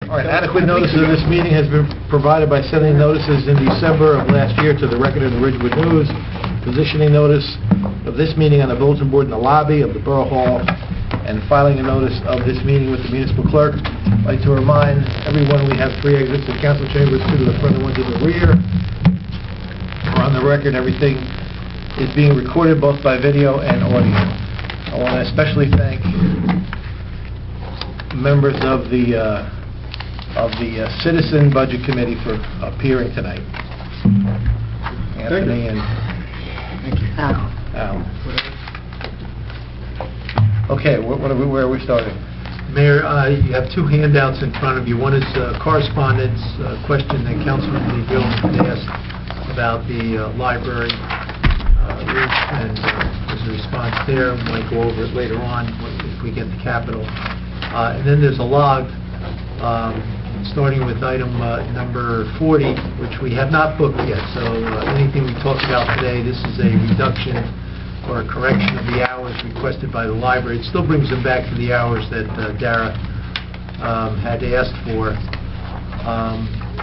All right, adequate notice of this meeting has been provided by sending notices in December of last year to the Record of the Ridgewood News, positioning notice of this meeting on the bulletin board in the lobby of the Borough Hall, and filing a notice of this meeting with the municipal clerk. I'd like to remind everyone we have 3 exits to the council chambers, 2 to the front and 1 to the rear. On the record, everything is being recorded both by video and audio. I want to especially thank members of the Citizen Budget Committee for appearing tonight. Anthony and Al. Okay, where are we starting? Mayor, you have 2 handouts in front of you. One is correspondence, question that Councilman Lee had asked about the library roof, and there's a response there. We might go over it later on if we get the Capitol. And then there's a log, starting with item number 40, which we have not booked yet. So anything we talk about today, this is a reduction or a correction of the hours requested by the library. It still brings them back to the hours that Dara had asked for.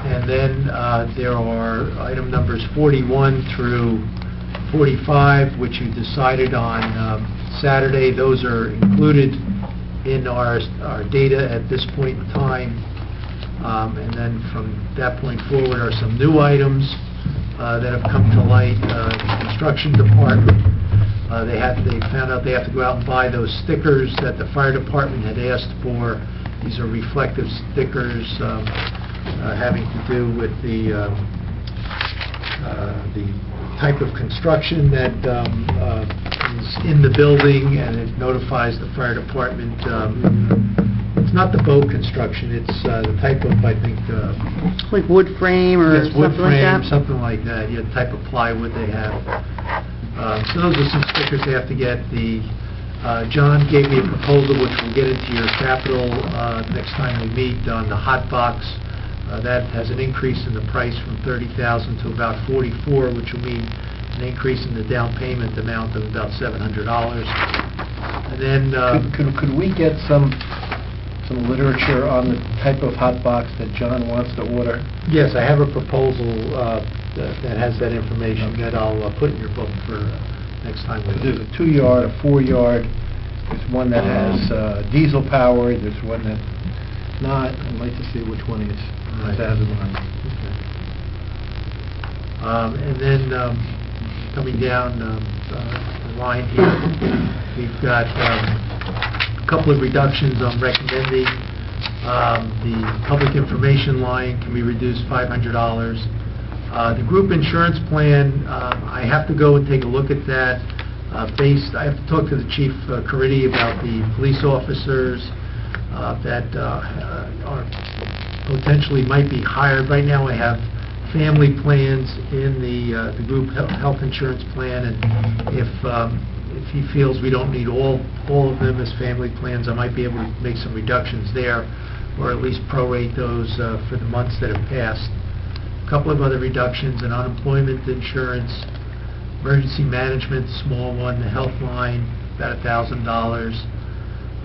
And then there are item numbers 41 through 45, which you decided on Saturday. Those are included in our data at this point in time. And then from that point forward are some new items that have come to light. The construction department, they found out they have to go out and buy those stickers that the fire department had asked for. These are reflective stickers having to do with the type of construction that is in the building, and it notifies the fire department. It's not the boat construction, it's the type of, I think... like wood frame or yes, wood something frame, like that? something like that, yeah, the type of plywood they have. So those are some stickers they have to get. John gave me a proposal, which we'll get into your capital next time we meet, on the hot box. That has an increase in the price from $30,000 to about $44,000, which will mean an increase in the down payment amount of about $700. And then could we get some literature on the type of hot box that John wants to order? yes, I have a proposal that has that information that I'll put in your book for next time. There's a 2-yard, a 4-yard. There's one that has diesel powered. There's one that's not. I'd like to see which one is. Okay. And then coming down the line here, we've got a couple of reductions I'm recommending. The public information line can be reduced $500. The group insurance plan, I have to go and take a look at that. I have to talk to the Chief Caridi about the police officers that are potentially might be hired. Right now I have family plans in the group health insurance plan, and if he feels we don't need all of them as family plans, I might be able to make some reductions there, or at least prorate those for the months that have passed. A couple of other reductions in unemployment insurance, emergency management, small one, the health line, about $1,000.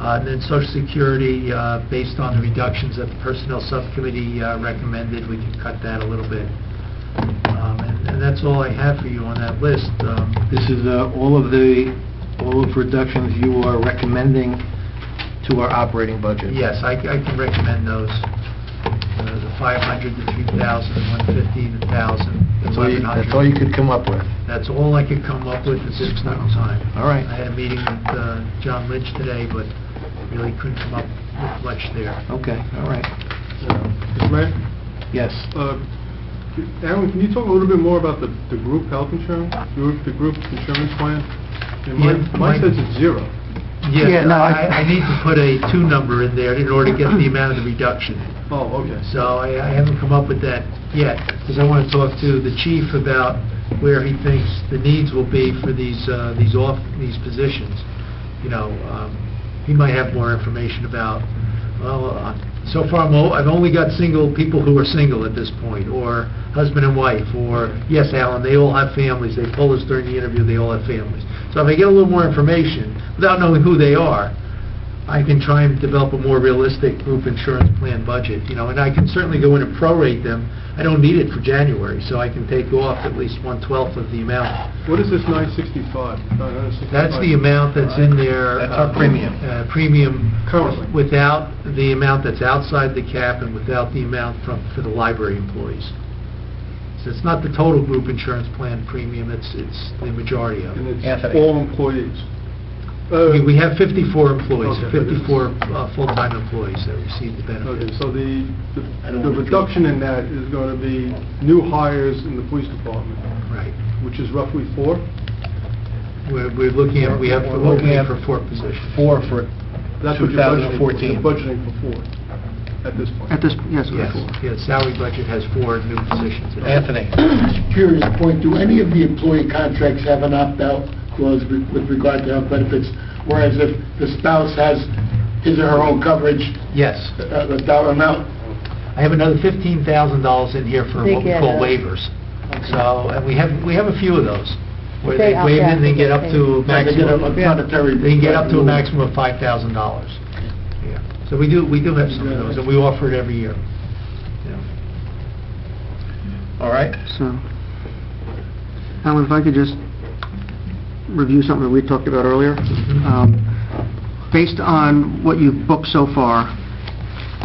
And then Social Security, based on the reductions that the Personnel Subcommittee recommended, we can cut that a little bit. And that's all I have for you on that list. This is all of reductions you are recommending to our operating budget. Yes, I can recommend those. The 500, the 3,000, the 150, the 1,000, the 1,100. That's all you could come up with? That's all I could come up with at this point in time. All right. I had a meeting with John Lynch today, but really couldn't come up with much there. Okay, all right. Mr. Mayor? Yes. Alan, can you talk a little bit more about the group health insurance, the group insurance plan? Mine says it's 0. Yes, Yeah, no, I need to put a 2 number in there in order to get the amount of the reduction. Oh, okay. So I haven't come up with that yet, because I want to talk to the chief about where he thinks the needs will be for these positions. You know, he might have more information about, well, so far I've only got single people who are single at this point, or husband and wife, or, yes, Alan, they all have families. They told us during the interview they all have families. So if I get a little more information, without knowing who they are, I can try and develop a more realistic group insurance plan budget, and I can certainly go in and prorate them. I don't need it for January, so I can take off at least 1/12 of the amount. What is this 965? 965? That's the amount that's in there. That's our premium. Premium. Currently. Without the amount that's outside the cap and without the amount for the library employees. So it's not the total group insurance plan premium, it's the majority of And it. it's Anthony. all employees? We have 54 employees, Okay. 54 full-time employees that receive the Okay, benefits. so the reduction in that is going to be new hires in the police department, Right. which is roughly 4? We're looking at, we have We're looking opening at for 4 positions. 4 for That's what you're budgeting for. 2014. You're budgeting for 4 at this point. At this, yes, Yes, before. salary budget has 4 new positions. Anthony. Curious point, do any of the employee contracts have an opt-out clause with regard to health benefits? Whereas if the spouse has his or her own coverage, Yes. a dollar amount? I have another $15,000 in here for They what we get call a- waivers. So, and we have a few of those, where They they opt waive out, and they they get get up to paid. They get a maximum. monetary... They can get up to a maximum of $5,000. Yeah. So we do have some of those, and we offer it every year. Yeah. All right. So, Alan, if I could just review something that we talked about earlier. Based on what you've booked so far,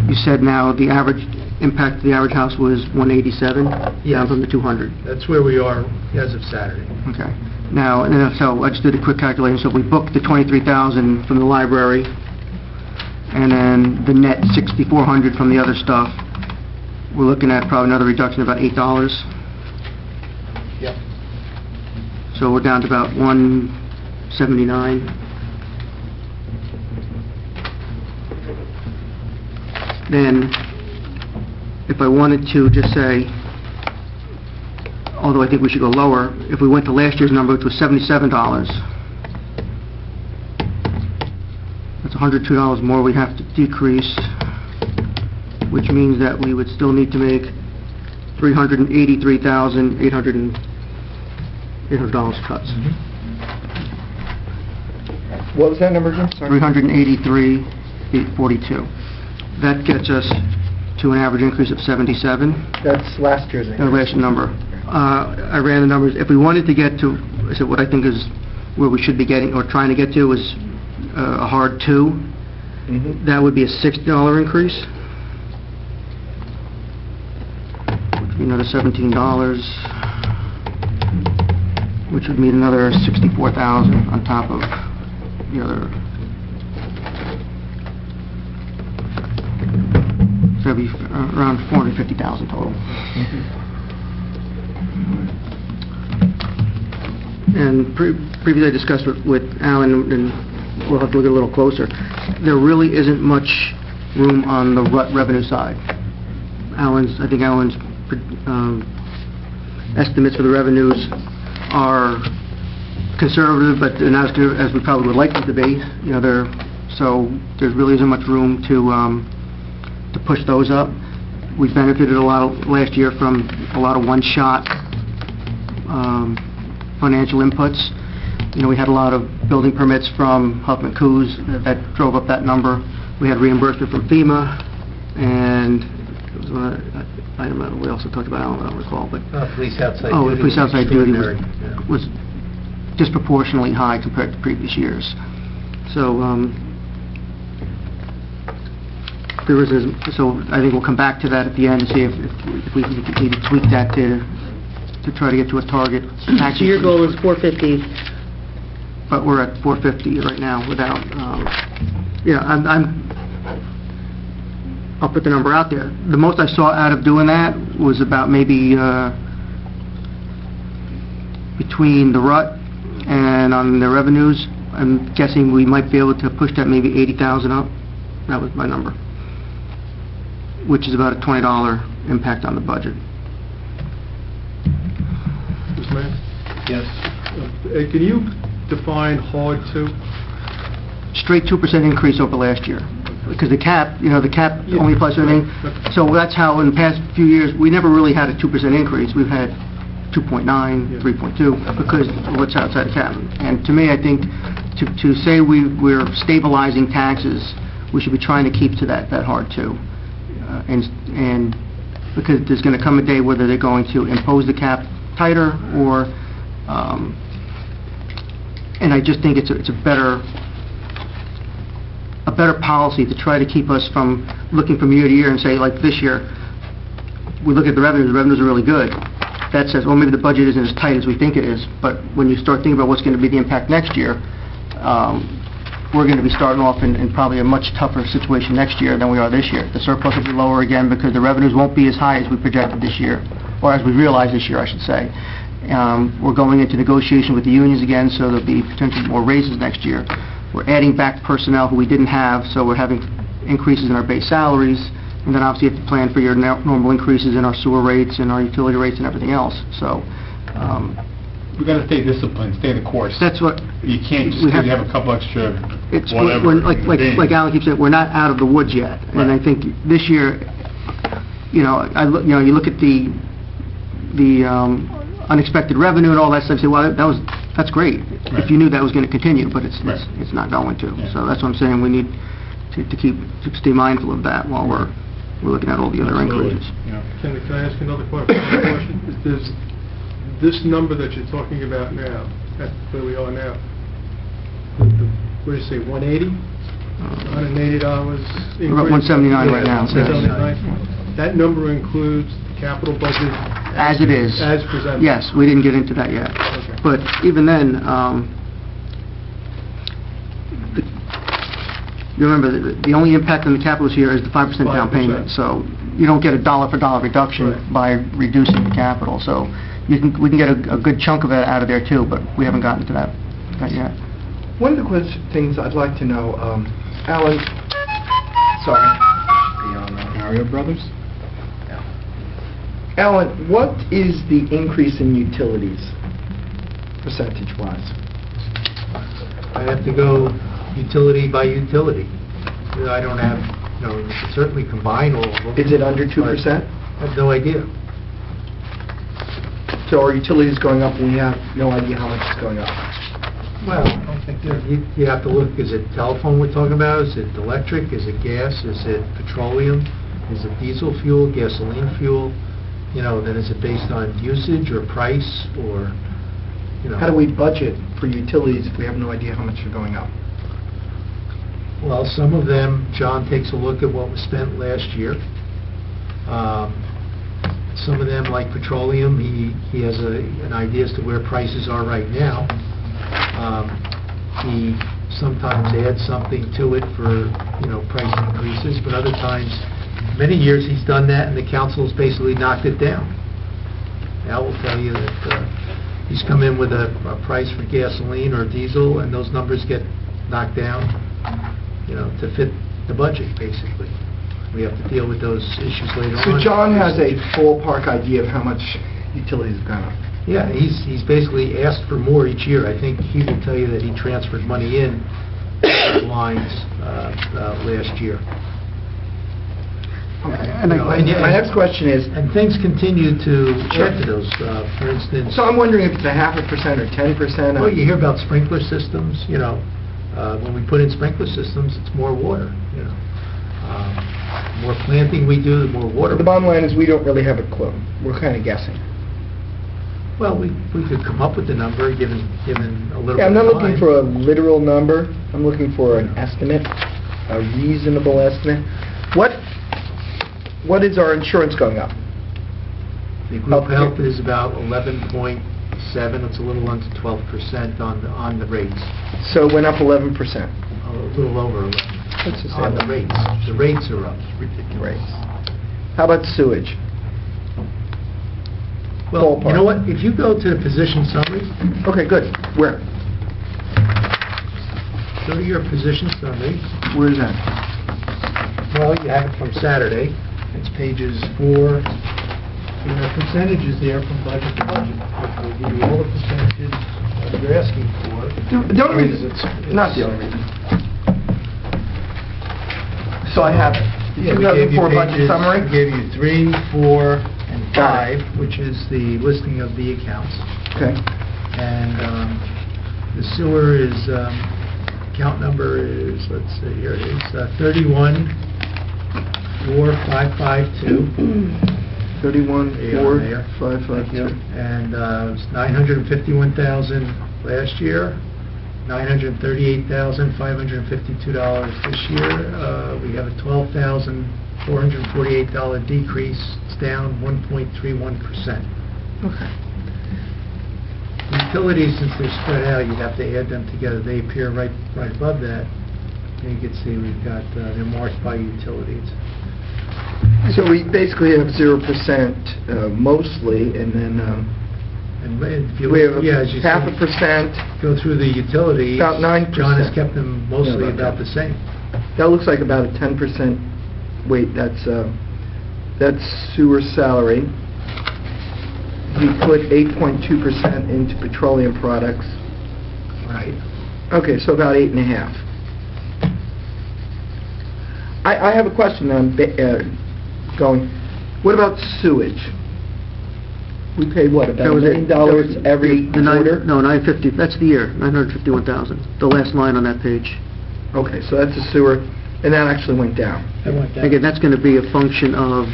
you said now the average impact to the average house was 187, down Yes. from the 200. That's where we are as of Saturday. Okay. Now, and then, so I just did a quick calculation. So if we booked the 23,000 from the library, and then the net 6,400 from the other stuff, we're looking at probably another reduction of about $8. Yep. So we're down to about 179. Then, if I wanted to just say, although I think we should go lower, if we went to last year's number, which was $77, that's $102 more we have to decrease, which means that we would still need to make $383,800 cuts. What was that number again? 383,842. That gets us to an average increase of 77. That's last year's The last number. I ran the numbers. If we wanted to get to, so what I think is where we should be getting, or trying to get to, is a hard 2. That would be a $60 increase. Which would be another $17. Which would mean another $64,000 on top of the other. So it'd be around $450,000 total. And previously I discussed with Alan, and we'll have to look a little closer, there really isn't much room on the revenue side. I think Alan's estimates for the revenues are conservative, but they're not as good as we probably would like them to be. So there really isn't much room to push those up. We benefited a lot last year from a lot of one-shot financial inputs. We had a lot of building permits from Huffman Coos that drove up that number. We had reimbursement from FEMA, and it was one item that we also talked about, I don't recall, but... Police outside duty. Oh, the police outside duty extraordinary, was disproportionately high compared to previous years. So, so I think we'll come back to that at the end and see if we can maybe tweak that to try to get to a target. So your goal is 450. But we're at 450 right now without, I'll put the number out there. The most I saw out of doing that was about maybe between the rut and on the revenues, I'm guessing we might be able to push that maybe 80,000 up. That was my number, which is about a $20 impact on the budget. Mr. Mayor? Yes. Can you define hard 2? Straight 2% increase over last year. Because the cap Yeah. only applies to everything. So that's how in the past few years, we never really had a 2% increase. We've had 2.9, Yeah. 3.2, because of what's outside the cap. And to me, I think to say we're stabilizing taxes, we should be trying to keep to that hard too. And because there's going to come a day whether they're going to impose the cap tighter or, and I just think it's a better policy to try to keep us from looking from year to year and say, like this year, we look at the revenues are really good. That says, well, maybe the budget isn't as tight as we think it is, but when you start thinking about what's going to be the impact next year, we're going to be starting off in probably a much tougher situation next year than we are this year. The surplus will be lower again because the revenues won't be as high as we projected this year, or as we realized this year, I should say. We're going into negotiation with the unions again, so there'll be potentially more raises next year. We're adding back personnel who we didn't have, so we're having increases in our base salaries, and then obviously you have to plan for your normal increases in our sewer rates and our utility rates and everything else. So We gotta stay disciplined, stay the course. that's what You can't just we because you have a couple extra it's whatever. like Alan keeps saying, we're not out of the woods yet. And I Right. think this year, you look at the unexpected revenue and all that stuff, you say, well, that's great. Right. If you knew that was going to continue, but it's Right. it's not going to. Yeah. So that's what I'm saying, we need to stay mindful of that while we're looking at all the other Absolutely. increases. Yeah. Can I ask another question? Does this number that you're talking about now, that's where we are now, what do you say, 180? $180 increase? We're at 179 right now. 179. That number includes capital budget? As it is. As presented? Yes, we didn't get into that yet. Okay. But even then, you remember, the only impact on the capital this year is the 5% down 5%. payment. So you don't get a dollar-for-dollar reduction Right. by reducing the capital. So we can get a good chunk of that out of there too, but we haven't gotten to that yet. One of the things I'd like to know, Alan, sorry. Mario Brothers? Alan, what is the increase in utilities, percentage-wise? I have to go utility by utility. I don't have, you can certainly combine all of them. Is it under 2%? I have no idea. So our utilities going up, and we have no idea how much it's going up? Well, you have to look, is it telephone we're talking about? Is it electric? Is it gas? Is it petroleum? Is it diesel fuel, gasoline fuel? Then is it based on usage or price or, How do we budget for utilities if we have no idea how much they're going up? Well, some of them, John takes a look at what was spent last year. Some of them, like petroleum, he has an idea as to where prices are right now. He sometimes adds something to it for, price increases, but other times, many years he's done that and the council's basically knocked it down. Al will tell you that he's come in with a price for gasoline or diesel and those numbers get knocked down, to fit the budget, basically. We have to deal with those issues later on. So John has a ballpark idea of how much utilities have gone up? Yeah, he's basically asked for more each year. I think he will tell you that he transferred money in lines last year. And My next question is, And things continue to add to those. For instance, so I'm wondering if it's a 0.5% or 10%? well, you hear about sprinkler systems, when we put in sprinkler systems, it's more water, More planting we do, the more water. The bottom line is we don't really have a clue. We're kind of guessing. Well, we could come up with a number, given a little bit of time. Yeah, I'm not looking for a literal number. I'm looking for an estimate, a reasonable estimate. What is our insurance going up? The group health is about 11.7, it's a little under 12% on the rates. So it went up 11%. A little over 11 Let's just say on the 11%. rates. The rates are up. Rates. How about sewage? Well, you know Ballpark. what, if you go to the position summary, Okay, good. Where? go to your position summary. Where is that? Well, you have it from Saturday. It's pages 4. There are percentages there from budget to budget, which will give you all the percentages that you're asking for. The only reason, not the only reason. So I have it. Yeah, we gave you 2004 budget pages- summary? We gave you 3, 4, and Got it. 5, which is the listing of the accounts. Okay. And the sewer is account number is, let's see, here it is, 314552. 31,455. And it was $951,000 last year, $938,552 this year. We have a $12,448 decrease. It's down 1.31%. Okay. Utilities, since they're spread out, you'd have to add them together. They appear right above that. And you can see we've got, they're marked by utilities. So we basically have 0% mostly, and then And if you we have look, yeah, as you see, 0.5%. go through the utilities, About 9%. John has kept them mostly Yeah, about the same. That looks like about a 10%. Wait, that's sewer salary. We put 8.2% into petroleum products. Right. Okay, so about 8.5. I have a question on going. What about sewage? We pay what, about $1 million every quarter? No, 950, that's the year, 951,000, the last line on that page. Okay, so that's the sewer, and that actually went down. I want that. Again, that's going to be a function of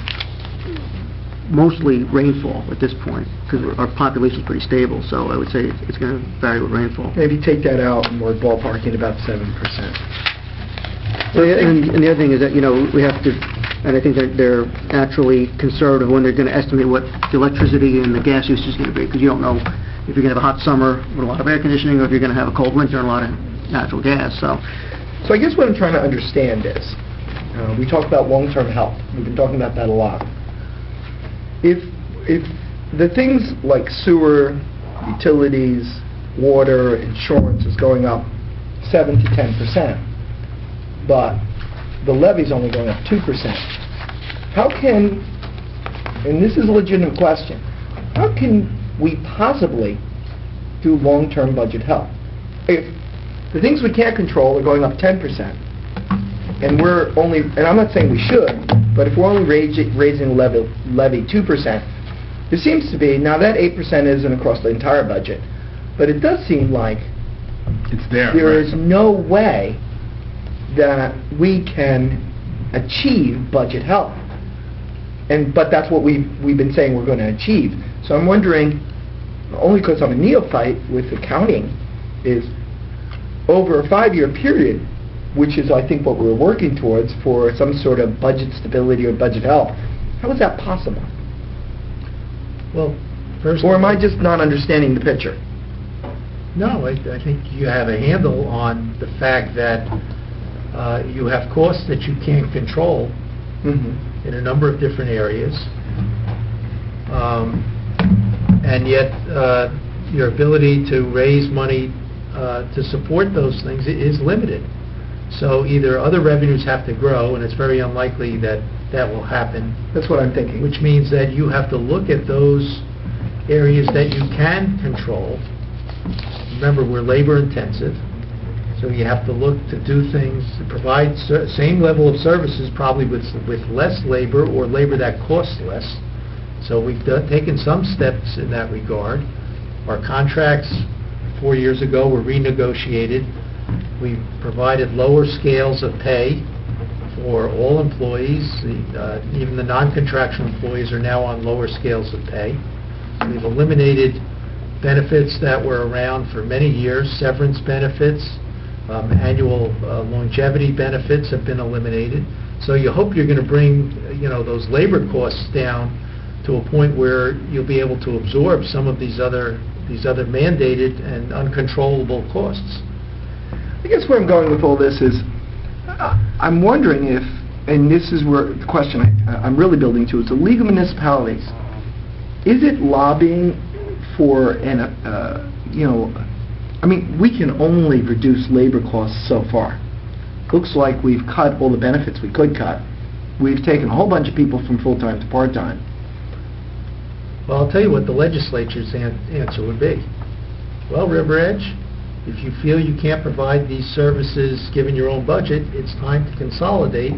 mostly rainfall at this point, because our population's pretty stable, so I would say it's going to vary with rainfall. Maybe take that out, and we're ballparking about 7%. And the other thing is that, we have to, and I think that they're naturally conservative when they're going to estimate what the electricity and the gas usage is going to be, because you don't know if you're going to have a hot summer with a lot of air conditioning, or if you're going to have a cold winter and a lot of natural gas, so. So I guess what I'm trying to understand is, we talk about long-term health. We've been talking about that a lot. If the things like sewer, utilities, water, insurance is going up 7 to 10%, but the levy's only going up 2%, how can, and this is a legitimate question, how can we possibly do long-term budget health? If the things we can't control are going up 10%, and we're only, and I'm not saying we should, but if we're only raising the levy 2%, there seems to be, now that 8% isn't across the entire budget, but it does seem like It's there, there is no way that we can achieve budget health. But that's what we've been saying we're going to achieve. So I'm wondering, only because I'm a neophyte with accounting, is over a 5-year period, which is I think what we're working towards for some sort of budget stability or budget health, how is that possible? Well, first... Or am I just not understanding the picture? No, I think you have a handle on the fact that you have costs that you can't control in a number of different areas, and yet your ability to raise money to support those things is limited. So either other revenues have to grow, and it's very unlikely that that will happen. That's what I'm thinking. Which means that you have to look at those areas that you can control. Remember, we're labor intensive, so you have to look to do things, to provide same level of services, probably with less labor, or labor that costs less. So we've taken some steps in that regard. Our contracts 4 years ago were renegotiated. We provided lower scales of pay for all employees. Even the non-contractual employees are now on lower scales of pay. We've eliminated benefits that were around for many years. Severance benefits, annual longevity benefits have been eliminated. So you hope you're going to bring, those labor costs down to a point where you'll be able to absorb some of these other mandated and uncontrollable costs. I guess where I'm going with all this is, I'm wondering if, and this is where the question I'm really building to, is the League of Municipalities, is it lobbying for we can only reduce labor costs so far. Looks like we've cut all the benefits we could cut. We've taken a whole bunch of people from full-time to part-time. Well, I'll tell you what the legislature's answer would be. Well, River Edge, if you feel you can't provide these services given your own budget, it's time to consolidate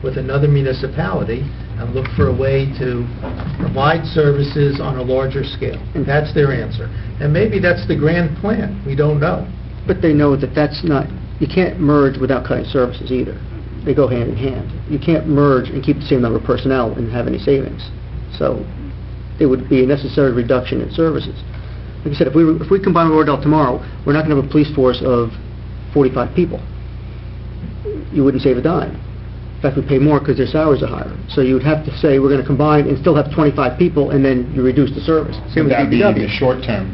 with another municipality and look for a way to provide services on a larger scale. And that's their answer. And maybe that's the grand plan. We don't know. But they know that that's not you can't merge without cutting services either. They go hand in hand. You can't merge and keep the same number of personnel and have any savings. So it would be a necessary reduction in services. Like I said, if we combine with Ordell tomorrow, we're not going to have a police force of 45 people. You wouldn't save a dime. In fact, we pay more because their salaries are higher. So you would have to say, we're going to combine and still have 25 people, and then you reduce the service. Same with That'd be in the DPW. short term.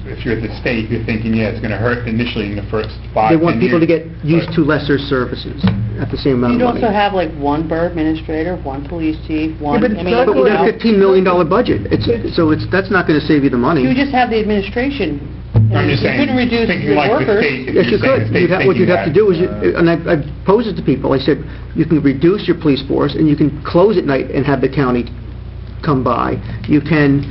If you're at the state, you're thinking, yeah, it's going to hurt initially in the first 5, They want 10 people to years, get used but- to lesser services at the same amount You'd of money. also have like one borough administrator, one police chief, Yeah, one, but I mean, but we you got a know, $15 million budget. That's not going to save you the money. you would just have the administration. I'm just You saying, couldn't reduce thinking the like the workers. state, if Yes, you you're saying the could. state's What you'd have to thinking do is, and I posed it to people, I said, you can reduce your police force, and you can close at night and have the county come by. You can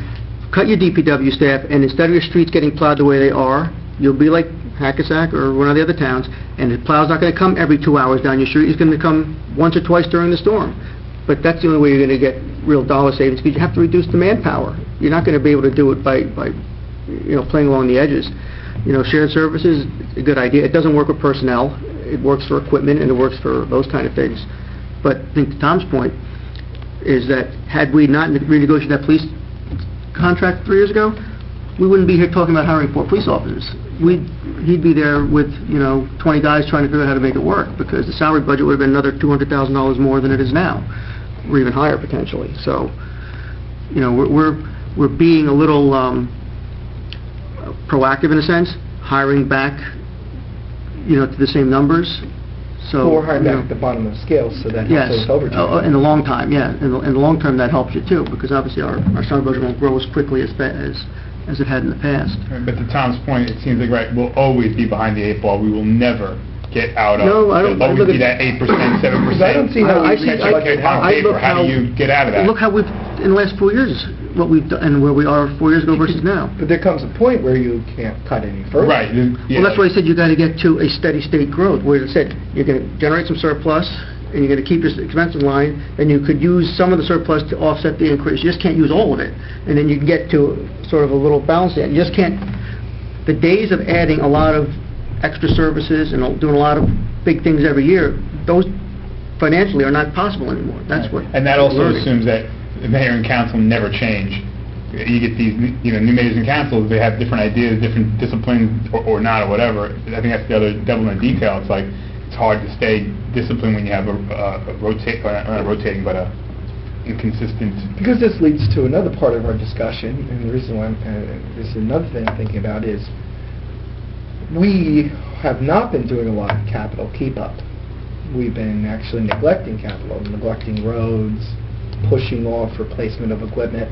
cut your DPW staff, and instead of your streets getting plowed the way they are, you'll be like Hackensack or one of the other towns, and the plow's not going to come every 2 hours down your street, it's going to come once or twice during the storm. But that's the only way you're going to get real dollar savings, because you have to reduce the manpower. You're not going to be able to do it by playing along the edges. Shared services, a good idea. It doesn't work with personnel. It works for equipment, and it works for those kind of things. But I think to Tom's point is that had we not renegotiated that police contract 3 years ago, we wouldn't be here talking about hiring 4 police officers. He'd be there with, 20 guys trying to figure out how to make it work, because the salary budget would have been another $200,000 more than it is now, or even higher potentially. So, we're being a little proactive in a sense, hiring back, to the same numbers. So Or hiring back at the bottom of the scale, so that yes, helps with overtime. in the long time, yeah. In the long term, that helps you too, because obviously our salary budget won't grow as quickly as it had in the past. But to Tom's point, it seems like, right, we'll always be behind the 8 ball. We will never get out of... No, I don't- There'll always look be at- that 8%, 7%. I don't see how I we see- reach I- budget on I paper. look How do you get out of that? Look how we've, in the last 4 years, what we've done, and where we are 4 years ago versus now. But there comes a point where you can't cut any further. Right. Well, that's why I said you got to get to a steady state growth, where it said you're going to generate some surplus, and you're going to keep your expense in line, and you could use some of the surplus to offset the increase. You just can't use all of it, and then you can get to sort of a little balance there. You just can't... The days of adding a lot of extra services and doing a lot of big things every year, those financially are not possible anymore. That's what... And that also we're learning. assumes that the mayor and council never change. You get these, new mayors and councils, they have different ideas, different disciplines, or not, or whatever. I think that's the other devil in the detail. It's like, it's hard to stay disciplined when you have not a rotating, but a inconsistent... Because this leads to another part of our discussion, and the reason why this is another thing I'm thinking about is we have not been doing a lot of capital keep-up. We've been actually neglecting capital, neglecting roads, pushing off replacement of equipment.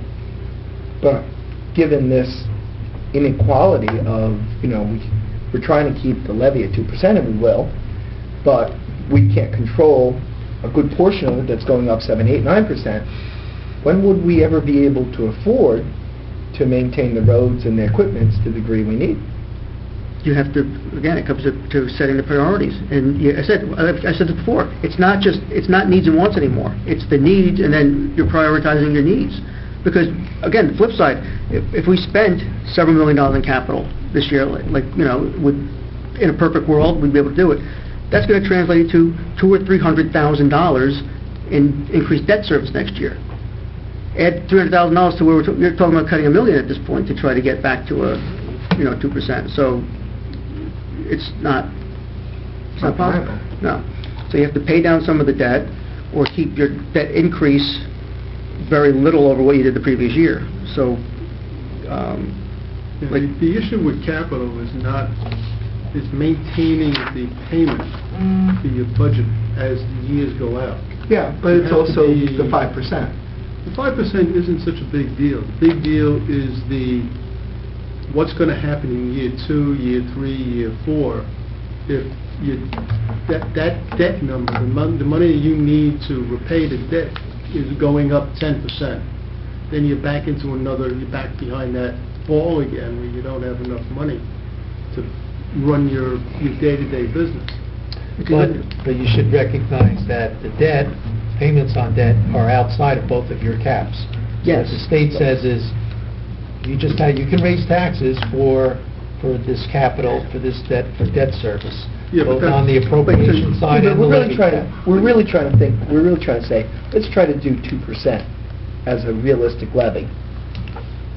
But given this inequality of, we're trying to keep the levy at 2%, and we will, but we can't control a good portion of it that's going up 7, 8, 9%. When would we ever be able to afford to maintain the roads and the equipments to the degree we need? You have to, again, it comes to setting the priorities. And I said it before, it's not needs and wants anymore. It's the needs, and then you're prioritizing your needs. Because, again, the flip side, if we spend several $1 million in capital this year, in a perfect world, we'd be able to do it. That's going to translate to $200,000 or $300,000 in increased debt service next year. Add $300,000 to where you're talking about cutting $1 million at this point to try to get back to a 2%. So it's not possible. No. So you have to pay down some of the debt, or keep your debt increase very little over what you did the previous year. So, The issue with capital is maintaining the payment for your budget as the years go out. Yeah, but it's It has to also be- the 5%. The 5% isn't such a big deal. The big deal is what's going to happen in year 2, year 3, year 4, if that debt number, the money you need to repay the debt is going up 10%. Then you're back behind that ball again, where you don't have enough money to run your day-to-day business. But you should recognize that the debt, payments on debt are outside of both of your caps. Yes. What the state says is, you can raise taxes for for this capital, for this debt, for debt service, Yeah, but both on the appropriation side and the We're levy really side. trying to think, we're really trying to say, let's try to do 2% as a realistic levy.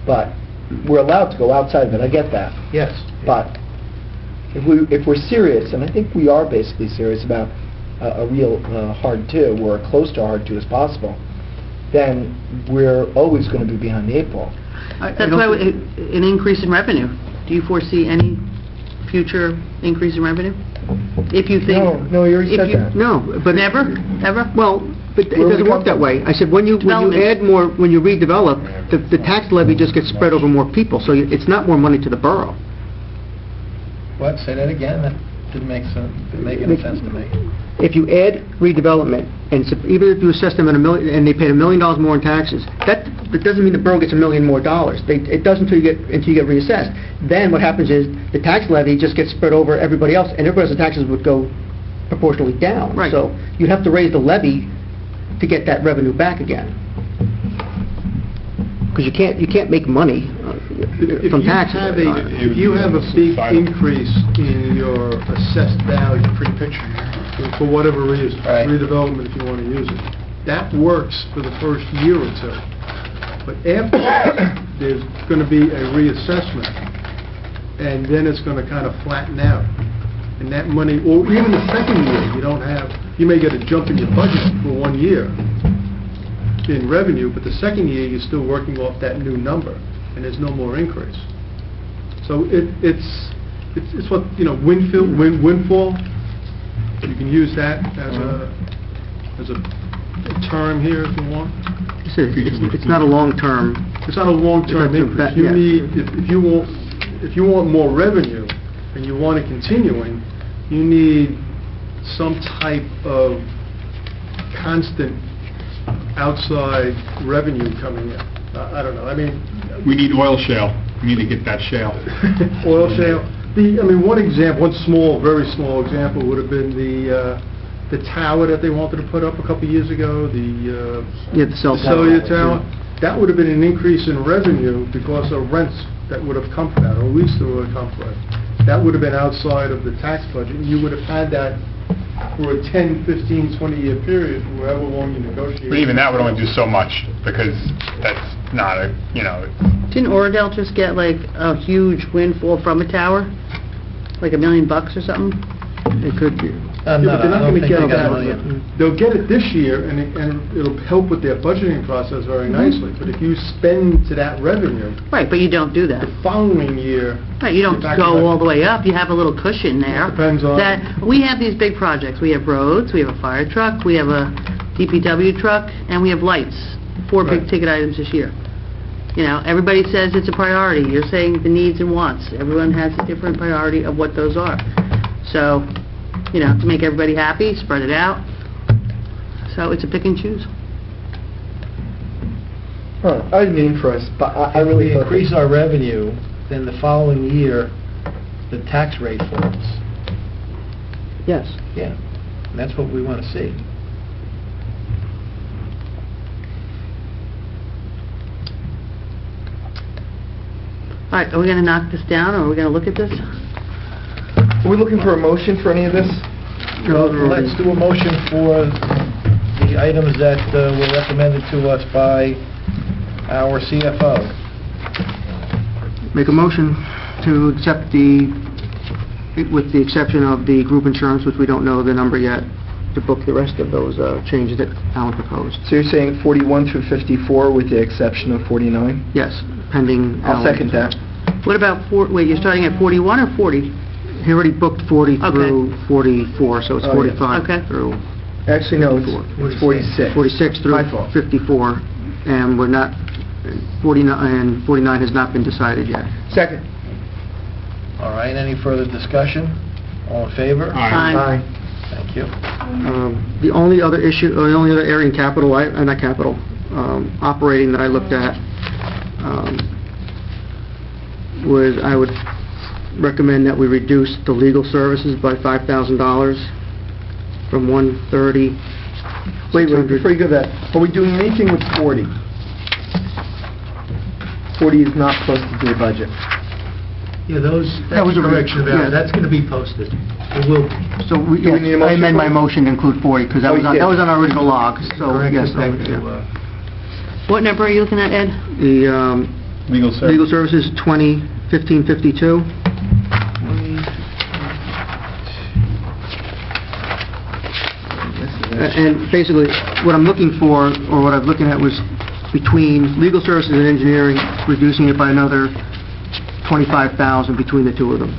But we're allowed to go outside of it, I get that. Yes. But if we're serious, and I think we are basically serious about a real hard 2, or close to a hard 2 as possible, then we're always going to be behind the 8 ball. That's why an increase in revenue. Do you foresee any future increase in revenue? If you think... No, you already if said you- that. No, but... Never? Ever? Well, but it Where we doesn't come work that from. way. I said, when you Development. add more, when you redevelop, the tax levy just gets spread over more people, so it's not more money to the borough. What, say that again? That didn't make any sense to me. If you add redevelopment, and even if you assess them at $1 million, and they paid $1 million more in taxes, that doesn't mean the borough gets $1 million more dollars. It doesn't until you get reassessed. Then what happens is, the tax levy just gets spread over everybody else, and everybody else's taxes would go proportionally down. Right. So you'd have to raise the levy to get that revenue back again. Because you can't make money from taxes. If you have a big increase in your assessed value, Pretty picture. for whatever reason, Right. redevelopment if you want to use it, that works for the first year or 2. But after that, there's going to be a reassessment, and then it's going to kind of flatten out. And that money, or even the second year, you may get a jump in your budget for 1 year in revenue, but the second year, you're still working off that new number, and there's no more increase. So it's what, windfall. You can use that as a term here if you want. It's not a long-term... It's not a long-term It's not too increase. bad, You yeah. need, if you want more revenue and you want it continuing, you need some type of constant outside revenue coming in. I don't know, I mean... We need oil shale. We need to get that shale. Oil shale. One example, one small, very small example would have been the tower that they wanted to put up a couple of years ago, the the cell cellular tower. That would have been an increase in revenue because of rents that would have come from that, or at least that would have come from it. That would have been outside of the tax budget, and you would have had that for a 10, 15, 20-year period, however long you negotiate. But even that would only do so much, because that's not a, Didn't Oradell just get like a huge windfall from a tower? Like $1 million or something? It could be. Yeah, but they're not I don't going to think get they got that. $1 million. They'll get it this year, and it'll help with their budgeting process very nicely. But if you spend to that revenue, Right, but you don't do that. the following year... Right, you don't you're back go to- all the way up. You have a little cushion there. Depends on- That, we have these big projects. We have roads, we have a fire truck, we have a DPW truck, and we have lights. 4 Right. big-ticket items this year. Everybody says it's a priority. You're saying the needs and wants. Everyone has a different priority of what those are. So, to make everybody happy, spread it out. So it's a pick and choose. I didn't mean for us, but I really If we thought... increase our revenue, then the following year, the tax rate falls. Yes. Yeah, and that's what we want to see. All right, are we going to knock this down, or are we going to look at this? Are we looking for a motion for any of this? Let's do a motion for the items that were recommended to us by our CFO. Make a motion to accept with the exception of the group insurance, which we don't know the number yet, to book the rest of those changes that Alan proposed. So you're saying 41 through 54 with the exception of 49? Yes, pending... I'll Alan. second that. What about, wait, you're starting at 41 or 40? He already booked 40 Okay. through 44, so it's Oh, yeah. 45 Okay. through... Actually, no, it's 46. 46 through My fault. 54, and we're not... 49 and 49 has not been decided yet. Second. All right, any further discussion? All in favor? Aye. Thank you. The only other issue, or the only other area in capital, not capital, operating that I looked at, was I would recommend that we reduce the legal services by $5,000 from 130. Wait, before you go that, are we doing anything with 40? 40 is not close to the budget. Yeah, those, That was that's a a- correction yeah. about, that's going to be posted. It will be. So we, Do we need a I motion amend for my it? motion to include 40, because that Oh, was you on, did. that was on our original log, so, Correct yes. it back to, yeah. What number are you looking at, Ed? The, Legal service. legal services, 201552. And basically, what I'm looking for, or what I'm looking at was between legal services and engineering, reducing it by another 25,000 between the two of them.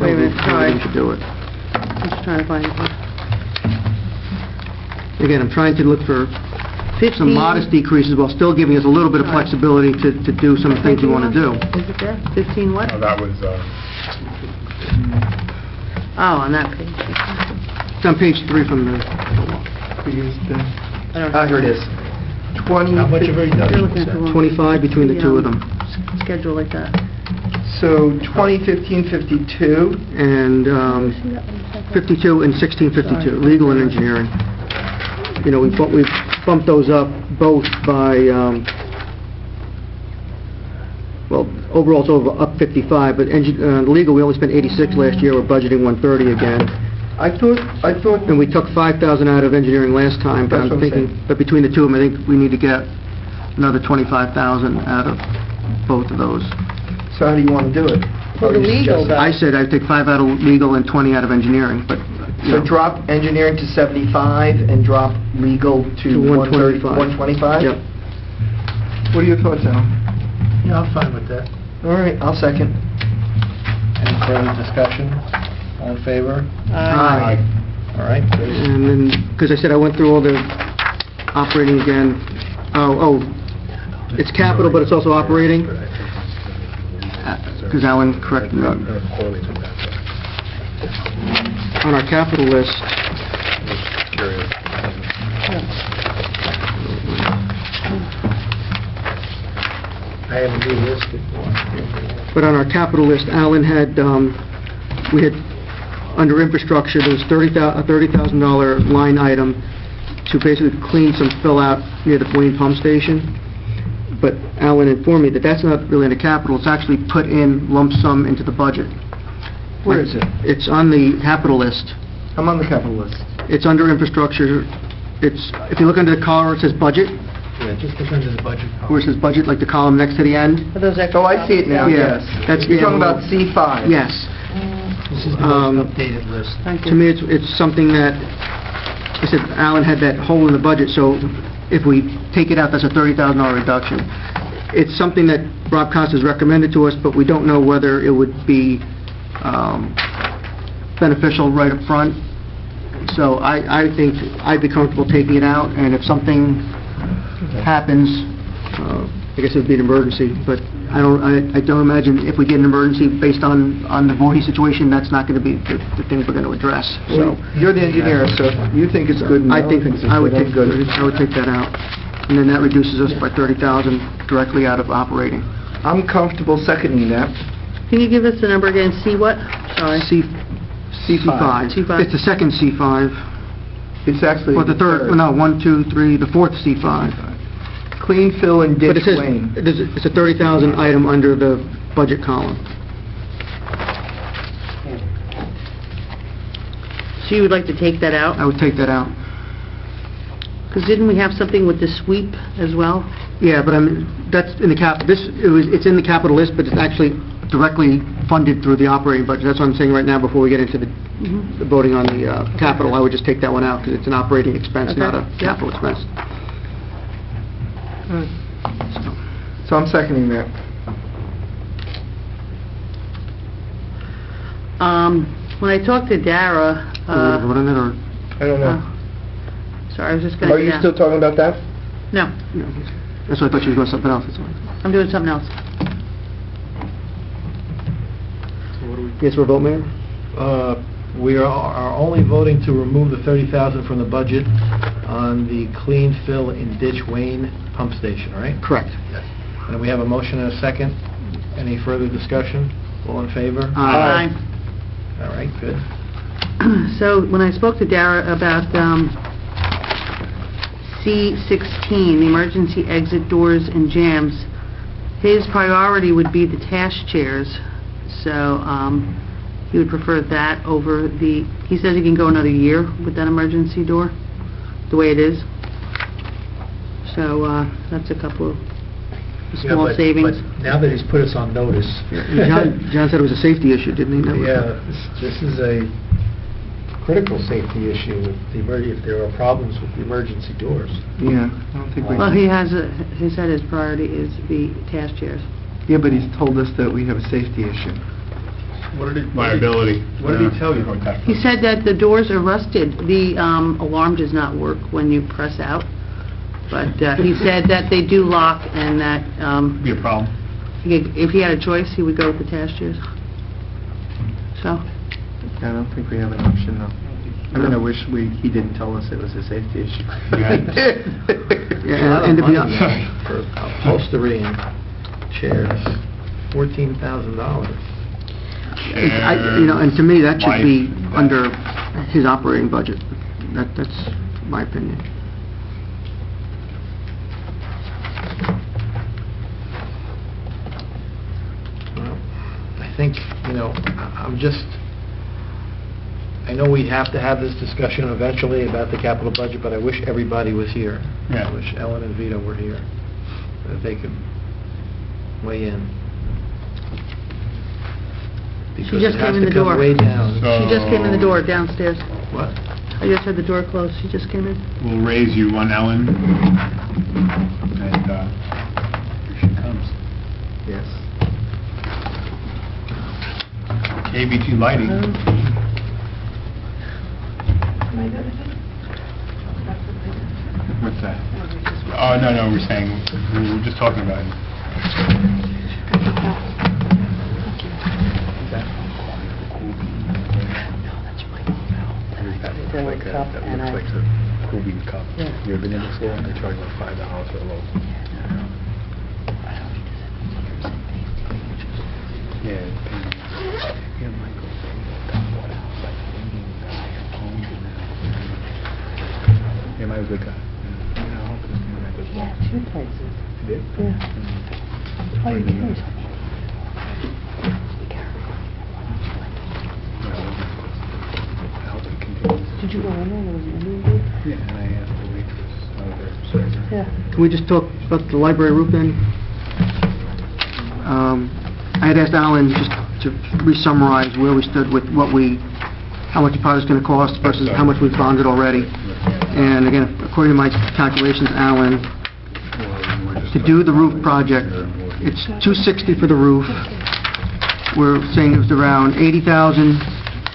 Wait a minute, sorry. We should do it. I'm just trying to find it. Again, I'm trying to look for 15. some modest decreases while still giving us a little bit of Sorry. flexibility to do some things we want to do. Is it there? 15 what? Oh, that was, Oh, on that page. It's on page 3 from the... I don't Ah, here it is. 20... How much of a You're reduction looking is at the that? wrong... 25 between the two of them. Schedule like that. So 2015-52, And 52 and 1652, legal and engineering. You know, we bumped those up both by, well, overall it's up 55, but legal, we only spent 86 last year, we're budgeting 130 again. I thought... And we took 5,000 out of engineering last time, but That's I'm what I'm thinking, saying. but between the two of them, I think we need to get another 25,000 out of both of those. So how do you want to do it? For the legal, though. I said I'd take 5 out of legal and 20 out of engineering, but, you So know. drop engineering to 75 and drop legal to To 125. 125? Yep. What are your thoughts, Al? Yeah, I'm fine with that. All right, I'll second. Any further discussion? All in favor? Aye. All right, good. And then, because I said I went through all the operating again. Oh, it's capital, but it's also operating? Because Alan corrected me. On our capital list, I haven't relisted one. but on our capital list, Alan had, we had, under infrastructure, there was a $30,000 line item to basically clean some fill out near the Wayne Pump Station. But Alan informed me that that's not really in the capital, it's actually put in lump sum into the budget. Where is it? It's on the capital list. I'm on the capital list. It's under infrastructure. It's, if you look under the column, it says budget, Yeah, just look under the budget where it says budget, like the column next to the end. Are those extra Oh, I see it now, Yeah, yes. that's- You're yeah, talking well- about C5? Yes. This is the Um, most updated list. Thank To you. me, it's something that, I said, Alan had that hole in the budget, so if we take it out, that's a $30,000 reduction. It's something that Rob Costa has recommended to us, but we don't know whether it would be beneficial right up front. So I think I'd be comfortable taking it out, and if something happens, I guess it would be an emergency, but I don't imagine if we get an emergency based on the Voorhees situation, that's not going to be the thing we're going to address, so. Well, you're the engineer, so you think it's good and I Alan think, thinks it's I would good. take, I'm good. that out. And then that reduces us by 30,000 directly out of operating. I'm comfortable seconding that. Can you give us the number again? C what? Sorry. C5. C5. It's the second C5, It's actually... or the third, well, no, 1, 2, 3, the fourth C5. Clean fill and But it ditch says, lane. it's a 30,000 item under the budget column. So you would like to take that out? I would take that out. Because didn't we have something with the sweep as well? Yeah, but I mean, that's in the it's in the capital list, but it's actually directly funded through the operating budget. That's what I'm saying right now, before we get into the voting on the capital, I would just take that one out, because it's an operating expense, Okay. not a Yep. capital expense. So I'm seconding that. When I talked to Dara, Vote on it, or? I don't know. sorry, I was just going to... Are you still talking about that? No, No. That's why I thought you were going something else, that's all. I'm doing something else. Yes, for a vote, Mayor? We are only voting to remove the 30,000 from the budget on the clean fill in Ditch Wayne pump station, right? Correct. And we have a motion and a second. Any further discussion? All in favor? Aye. All right, good. So when I spoke to Dara about C16, the emergency exit doors and jams, his priority would be the task chairs. So, he would prefer that over he says he can go another year with that emergency door, the way it is. So, that's a couple of Yeah, small but- savings. But now that he's put us on notice, John said it was a safety issue, didn't he? That was- yeah, this is a critical safety issue if there are problems with the emergency doors. Yeah, I don't think we... Well, he said his priority is the task chairs. Yeah, but he's told us that we have a safety issue. What did he... Liability. What did he tell you? He said that the doors are rusted. The alarm does not work when you press out. But he said that they do lock and that Be a problem. if he had a choice, he would go with the task chairs. So, I don't think we have an option, though. I mean, I wish he didn't tell us it was a safety issue. Yeah, and to be honest, For upholstery and chairs, $14,000. and to me, that should be Life. under his operating budget. That's my opinion. Well, I think, I know we have to have this discussion eventually about the capital budget, but I wish everybody was here. Yeah. I wish Ellen and Vito were here, that they could weigh in. Because just it has came in to the come door. way down. she just came in the door downstairs. What? I just had the door closed. She just came in. We'll raise you one, Ellen. And here she comes. Yes. KBT Lighting. What's that? Oh, no, we're saying, we were just talking about it. Like a cool bean cup. You ever been in before? They charge like $5 for a loaf. Yeah, yeah, Mike was a good guy. Yeah, two places. He did? Yeah. Oh, you can. Did you go in there? There was an Indian dude? Yeah, and I asked the waitress, server. Yeah. Can we just talk about the library roof then? I had asked Alan just to re-summarize where we stood with how much the project's going to cost versus how much we've bonded already. And again, according to my calculations, Alan, to do the roof project, it's $260 for the roof. We're saying it was around $80,000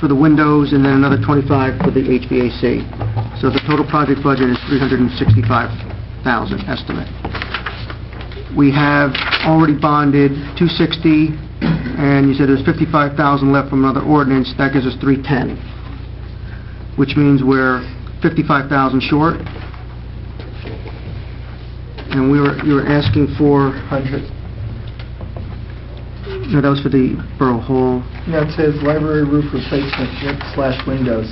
for the windows and then another $25,000 for the HVAC. So the total project budget is $365,000 estimate. We have already bonded $260, and you said there's $55,000 left from another ordinance. That gives us $310, which means we're $55,000 short. And you were asking for 100. No, that was for the Borough Hall. No, it says library roof replacement / windows,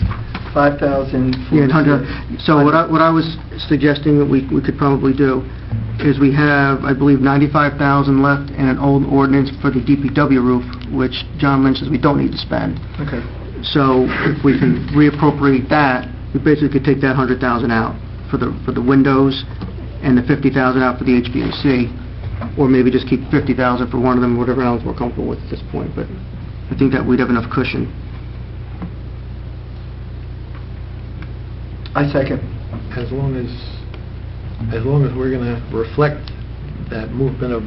5,000. Yeah, and 100. So what I was suggesting that we could probably do is we have, I believe, $95,000 left in an old ordinance for the DPW roof, which John Lynch says we don't need to spend. Okay. So if we can reappropriate that, we basically could take that $100,000 out for the windows and the $50,000 out for the HVAC. Or maybe just keep $50,000 for one of them, whatever else we're comfortable with at this point, but I think that we'd have enough cushion. I second. As long as we're going to reflect that movement of,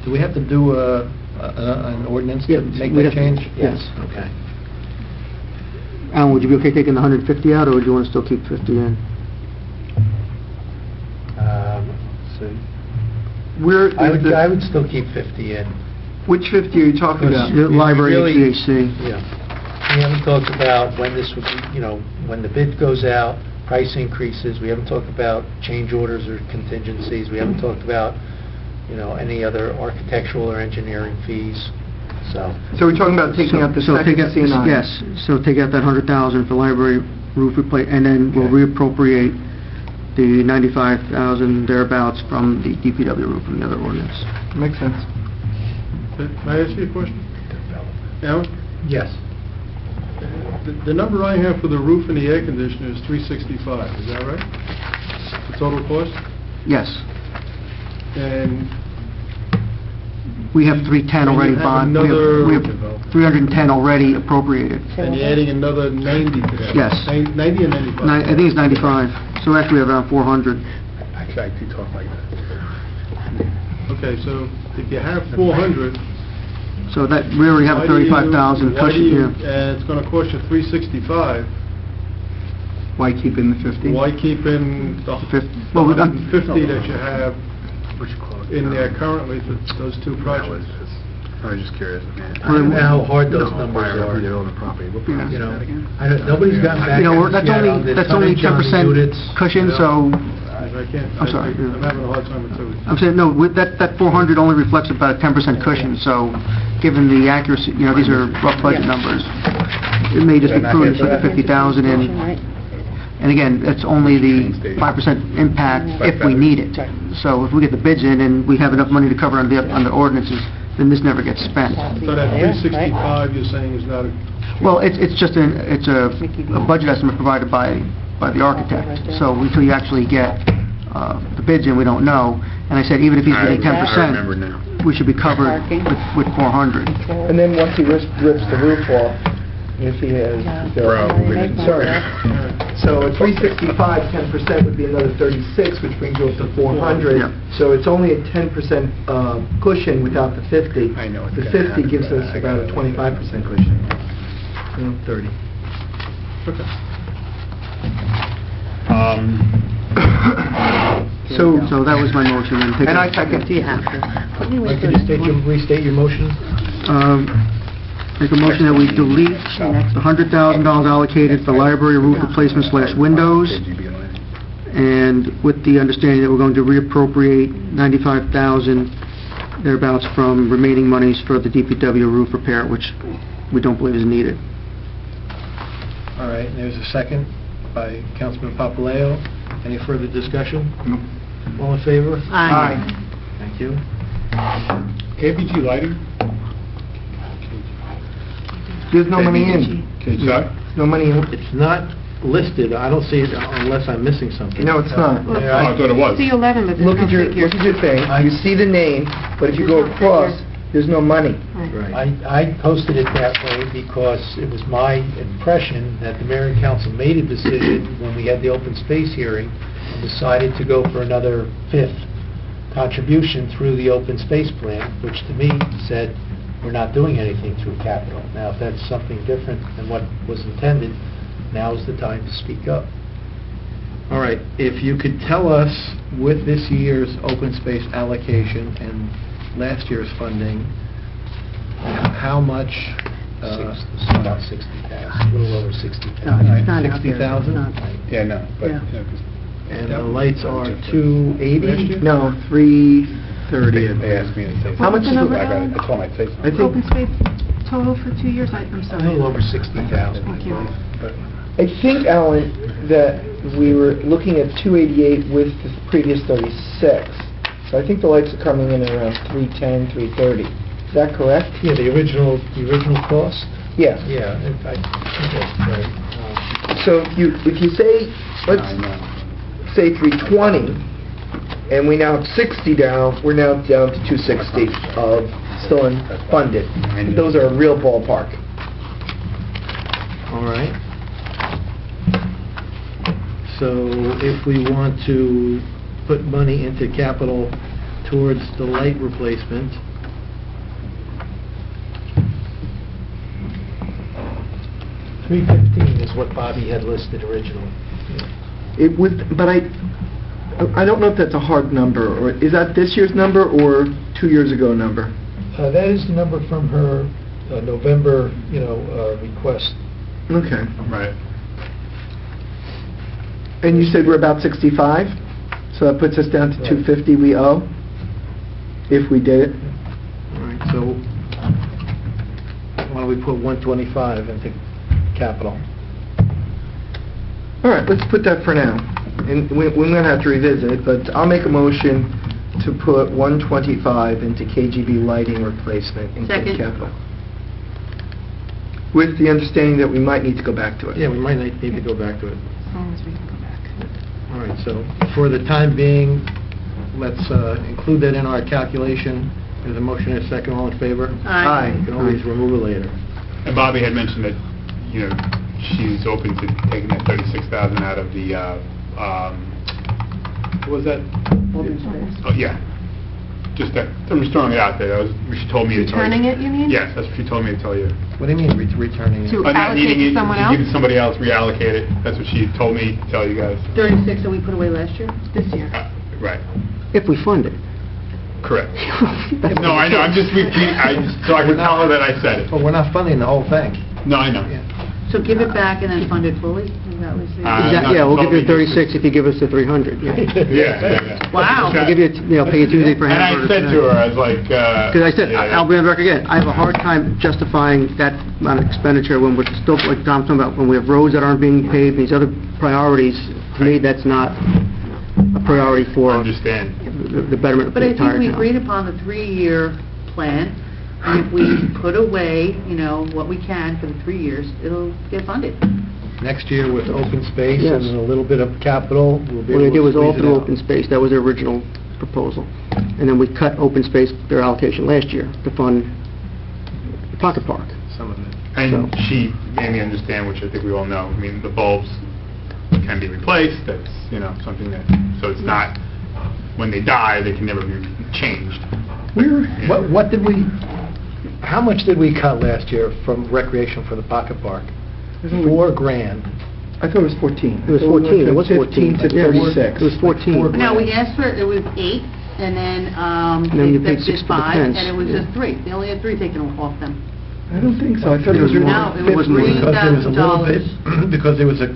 do we have to do an ordinance to make we'd that have to- change? yes. Okay. Alan, would you be okay taking the 150 out, or would you want to still keep 50 in? I would still keep 50 in. Which 50 are you talking about? The library really- HVAC. Yeah. We haven't talked about when this would be, when the bid goes out, price increases. We haven't talked about change orders or contingencies. We haven't talked about, any other architectural or engineering fees, so. So we're talking about taking out the So take second out- C9? Yes, so take out that 100,000 for library roof replace, and then we'll Okay. reappropriate the 95,000 thereabouts from the DPW roof from the other ordinance. Makes sense. May I ask you a question? Alan? Yes. The number I have for the roof and the air conditioner is 365, is that right? The total cost? Yes. And We have 310 And you already have bond. another- We have 310 already appropriated. and you're adding another 90 to that? Yes. 90 or 95? I think it's 95, so actually we have around 400. Actually, I do talk like that. Okay, so if you have 400... So that, we already have a 35,000 cushion here. It's going to cost you 365, Why keep in the 50? why keep in the Well, we got- 150 that you have in there currently for those two projects? I was just curious. I don't know how hard those numbers are. You know, nobody's gotten back You know, to us that's yet only, on the that's only tonnage on the 10% units. cushion, so, I can't... I'm sorry, yeah. I'm having a hard time with two. I'm saying, no, with that 400 only reflects about a 10% cushion, so given the accuracy, you know, these are rough budget numbers. It may just be prudent to put the 50,000 in, and again, it's only the 5% impact if we need it. So if we get the bids in and we have enough money to cover on the ordinances, then this never gets spent. So that 365 you're saying is not a... Well, it's just a budget estimate provided by the architect. So until you actually get the bids in, we don't know. And I said, even if he's getting 10%, I remember now. we should be covered with 400. And then once he rips the roof off, if he has... Sorry. So at 365, 10% would be another 36, which brings you up to 400. Yeah. So it's only a 10% cushion without the 50. I know it's The gonna 50 happen, gives but us I about a gotta- 25% cushion. 30. Okay. So that was my motion. And I second. Do you have to? Mike, could you restate your motion? Make a motion that we delete the $100,000 allocated for library roof replacement / windows, and with the understanding that we're going to reappropriate 95,000 thereabouts from remaining monies for the DPW roof repair, which we don't believe is needed. All right, and there's a second by Councilman Papaleo. Any further discussion? All in favor? Aye. Thank you. KPG lighting? There's no money in. Sorry? No money in. It's not listed, I don't see it unless I'm missing something. No, it's not. Oh, I thought it was. C11, but there's Look no at your figure. thing, you see the name, but if you go across, there's no money. Right. I posted it that way because it was my impression that the mayor and council made a decision when we had the open space hearing and decided to go for another fifth contribution through the open space plan, which to me said, we're not doing anything through capital. Now, if that's something different than what was intended, now is the time to speak up. All right, if you could tell us with this year's open space allocation and last year's funding, how much... About 60,000, a little over 60,000. No, it's not out there. 60,000? It's not. Yeah, no, but... Yeah. you know, 'cause And the lights are 280? No, 330. They asked me to say something. How much is the- I got it. I told them I'd say I something. think, Open space total for 2 years? I'm A sorry. little over 60,000. Thank you. But I think, Alan, that we were looking at 288 with the previous 36. So I think the lights are coming in around 310, 330. Is that correct? yeah, the original cost? Yeah. Yeah, I think that's right. So if you say, let's I know. say 320, and we now have 60 down, we're now down to 260 of still unfunded. Those are a real ballpark. All right. So if we want to put money into capital towards the light replacement, $315 is what Bobby had listed originally. It would, but I don't know if that's a hard number, or is that this year's number or 2 years ago number? That is the number from her November, request. Okay. Right. And you said we're about 65? So that puts us down to Right. 250 we owe, if we did it? all right, so why don't we put 125 into capital? All right, let's put that for now. And we're going to have to revisit it, but I'll make a motion to put 125 into KGB lighting replacement into Second. capital. with the understanding that we might need to go back to it. Yeah, we might need to go back to it. As long as we can go back. All right, so for the time being, let's include that in our calculation. There's a motion and a second. All in favor? Aye. You can always remove it later. And Bobby had mentioned that, she's open to taking that 36,000 out of the, what was that? Oh, yeah. Just that, I'm just throwing it out there. That was what she told me to tell you. Returning it, you mean? Yes, that's what she told me to tell you. What do you mean returning it? To Not allocate needing to it, someone to else? give it to somebody else, reallocate it. That's what she told me to tell you guys. 36 that we put away last year? This year. Right. If we fund it. Correct. No, I know, I'm just repeating, so I can tell her that I said it. But we're not funding the whole thing. No, I know. So give it back and then fund it fully? Is that what you're saying? No, Yeah, we'll she give you told me 36 if you give us the 300, yeah. Yeah. Wow. We'll give you, pay you Tuesday for And I hamburgers. said to her, I was like, Because I said, yeah. I'll be on the record again, I have a hard time justifying that amount of expenditure when we're still, like Tom's talking about, when we have roads that aren't being paved, these other priorities, to me, that's not a priority for Understand. the betterment of But the I entire think we town. agreed upon the 3-year plan, and if we put away, what we can for the 3 years, it'll get funded. Next year with open space Yes. and a little bit of capital, we'll be What they able did was to all squeeze it through out. open space, that was their original proposal. And then we cut open space, their allocation last year, to fund the pocket park. Some of it. And she made me understand, which I think we all know. I mean, the bulbs can be replaced. That's, something that, so it's not, when they die, they can never be changed. What did we, how much did we cut last year from recreation for the pocket park? $4,000. I thought it was 14. It was 14, it was 14. 15 to Yeah, 36. It was 14. No, we asked for, it was 8, and then, then you they paid 6 did for the 5, fence. and it was just 3. They only had 3 taken off them. I don't think so. I thought it was No, it was more. $3,000. Because there was a little bit, because there was a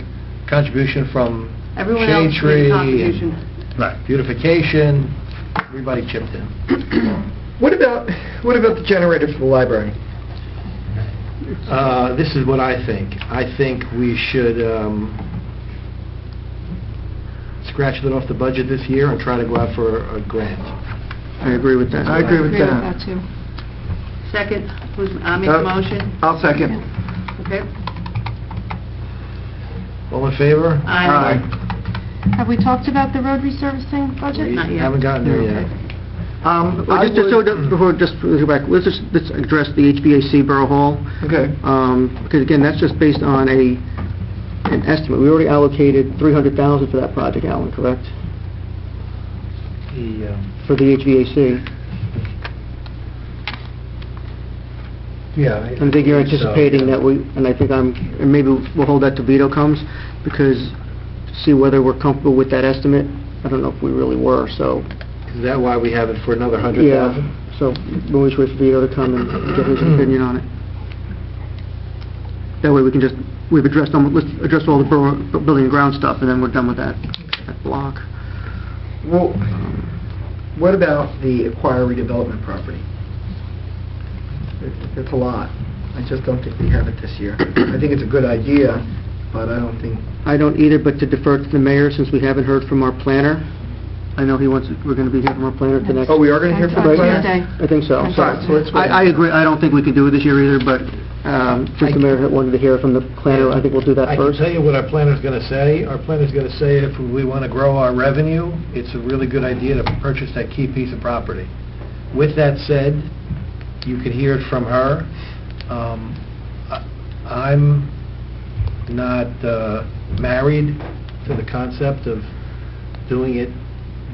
contribution from Everyone Shade else Tree made a and contribution. Right. beautification, everybody chipped in. What about the generator for the library? This is what I think. I think we should scratch it off the budget this year and try to go out for a grant. I agree with that. I agree with Agree with that. that, too. Second, I make the motion, I'll second. okay? All in favor? Aye. Have we talked about the road resurfacing budget? We Not yet. haven't gotten there yet. Well, just to go back, let's address the HVAC Borough Hall. Okay. Because again, that's just based on an estimate. We already allocated $300,000 for that project, Alan, correct? For the HVAC. Yeah. And I think you're anticipating that and I think and maybe we'll hold that till Vito comes, because to see whether we're comfortable with that estimate. I don't know if we really were, so. Is that why we have it for another 100,000? Yeah, so we'll just wait for Vito to come and get his opinion on it. That way we can we've addressed, let's address all the building and ground stuff, and then we're done with that block. Well, what about the acquire redevelopment property? It's a lot. I just don't think we have it this year. I think it's a good idea, but I don't think... I don't either, but to defer to the mayor, since we haven't heard from our planner. I know we're going to be hearing from our planner at the next... Oh, we are going to hear from the That's planner? Tuesday. I think so. On So Tuesday. I agree, I don't think we can do it this year either, but since the mayor wanted to hear from the planner, I think we'll do that I can first. tell you what our planner's going to say. Our planner's going to say if we want to grow our revenue, it's a really good idea to purchase that key piece of property. With that said, you can hear it from her. I'm not married to the concept of doing it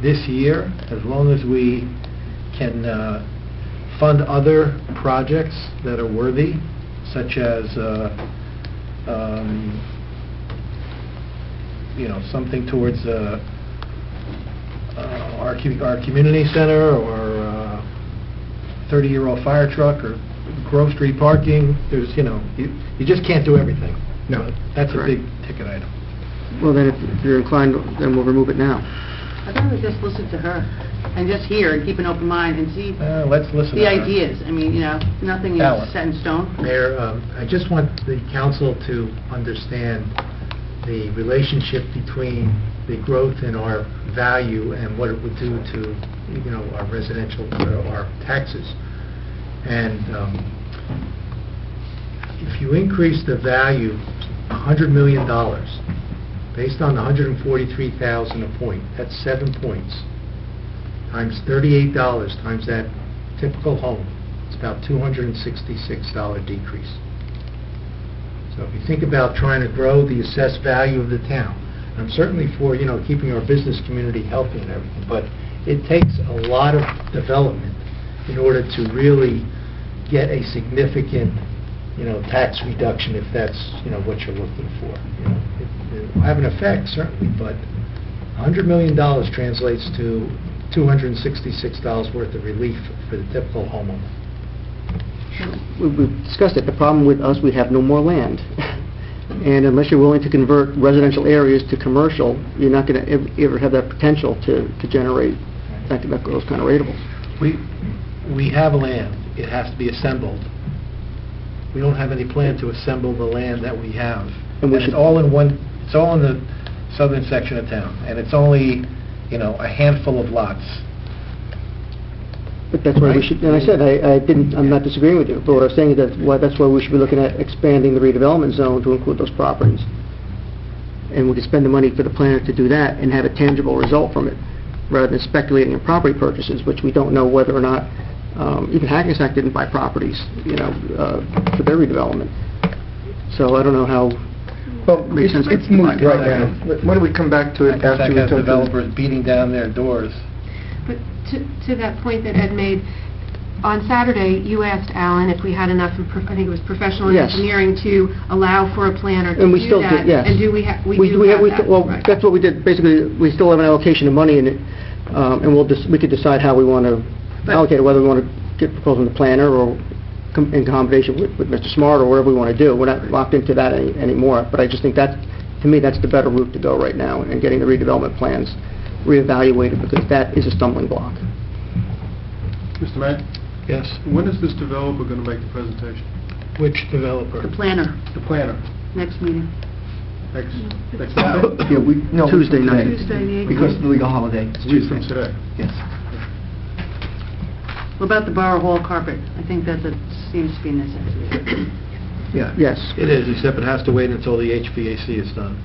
this year, as long as we can fund other projects that are worthy, such as something towards our community center, or 30-year-old fire truck, or Grove Street parking. There's, you just can't do everything. No. That's a Correct. big ticket item. Well, then if you're inclined, then we'll remove it now. I'd rather just listen to her and just hear and keep an open mind and see Let's listen to the her. ideas. I mean, nothing Alan. is set in stone. Mayor, I just want the council to understand the relationship between the growth in our value and what it would do to, our residential, our taxes. And if you increase the value $100 million, based on the 143,000 a point, that's 7 points, times $38, times that typical home, it's about $266 decrease. So if you think about trying to grow the assessed value of the town, and I'm certainly for, keeping our business community healthy and everything, but it takes a lot of development in order to really get a significant, tax reduction if that's, what you're looking for. It will have an effect, certainly, but $100 million translates to $266 worth of relief for the typical homeowner. We've discussed it. The problem with us, we have no more land. And unless you're willing to convert residential areas to commercial, you're not going to ever have that potential to generate those kind of rateables. We have land. It has to be assembled. We don't have any plan to assemble the land that we have. And it's all in the southern section of town, and it's only, a handful of lots. But that's why we should, and I said, I'm not disagreeing with you, but what I was saying is that's why we should be looking at expanding the redevelopment zone to include those properties. And we could spend the money for the planner to do that and have a tangible result from it, rather than speculating in property purchases, which we don't know whether or not, even Hackensack didn't buy properties, for their redevelopment. So I don't know how. Well, it's moved right now. Why don't we come back to it after we have talk to developers beating down their doors. But to that point that Ed made, on Saturday, you asked Alan if we had enough, I think it was professional Yes. engineering, to allow for a planner to And we do still that. do, yes. And do we have that? Well, Right. that's what we did. Basically, we still have an allocation of money in it, and we could decide how we want to allocate it, whether we want to get proposal from the planner or in combination with Mr. Smart or whatever we want to do. We're not locked into that anymore, but I just think that, to me, that's the better route to go right now, and getting the redevelopment plans reevaluated, because that is a stumbling block. Mr. Mayor, Yes. when is this developer going to make the presentation? Which developer? The planner, The planner? next meeting. Next Monday? Yeah, Tuesday night. Tuesday, the 18th. Because of the legal holiday. It's A week from Tuesday. today. Yes. What about the Borough Hall carpet? I think that seems to be necessary. Yeah. Yes. It is, except it has to wait until the HVAC is done.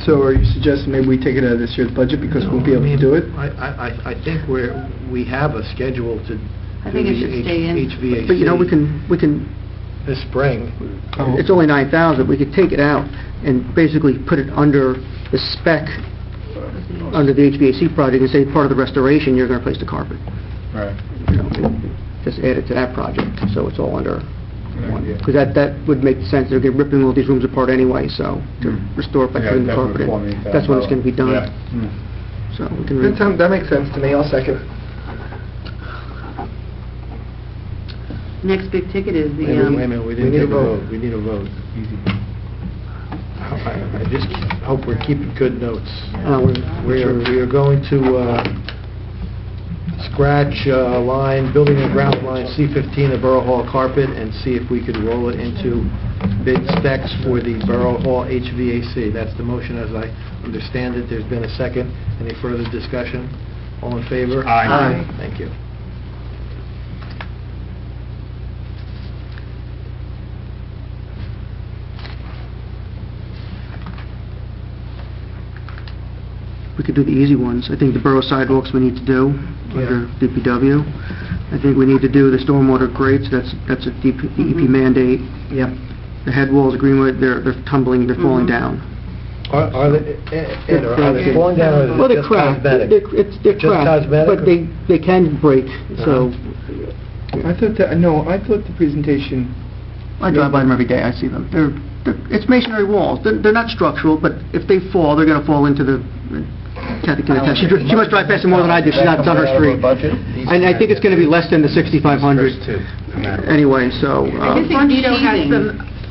So are you suggesting maybe we take it out of this year's budget because we'll be able to do it? I think we have a schedule to I think it should stay in. HVAC. But, we can, this spring. it's only 9,000, we could take it out and basically put it under the spec, under the HVAC project, and say part of the restoration, you're going to replace the carpet. Right. Just add it to that project, so it's all under one. Because that would make sense. They're ripping all these rooms apart anyway, so to restore it by Yeah, putting the that would carpet fall in, into that's when it's going to be done. Yeah. So we can... That makes sense to me. I'll second it. Next big ticket is the... Wait a minute, we didn't need a take a vote. vote. We need a vote. I just hope we're keeping good notes. We are going to scratch line, building and ground line C-15, the Borough Hall carpet, and see if we could roll it into bid specs for the Borough Hall HVAC. That's the motion as I understand it. There's been a second. Any further discussion? All in favor? Aye. Thank you. We could do the easy ones. I think the borough sidewalks we need to do under DPW. I think we need to do the stormwater grates. That's a DEP mandate. Yeah. The head walls of Greenwood, they're tumbling, they're falling down. Are they, Ed, are they falling down, or is Well, it they're just cracked. cosmetic? They're Just cracked, cosmetic? but they can break. So I thought the presentation... I drive by them every day. I see them. It's masonry walls. They're not structural, but if they fall, they're going to fall into the... Kathy can attest. She must drive past them more than I do. She's not on her street. And I think it's going to be less than the 6,500 anyway, so... I just think Vito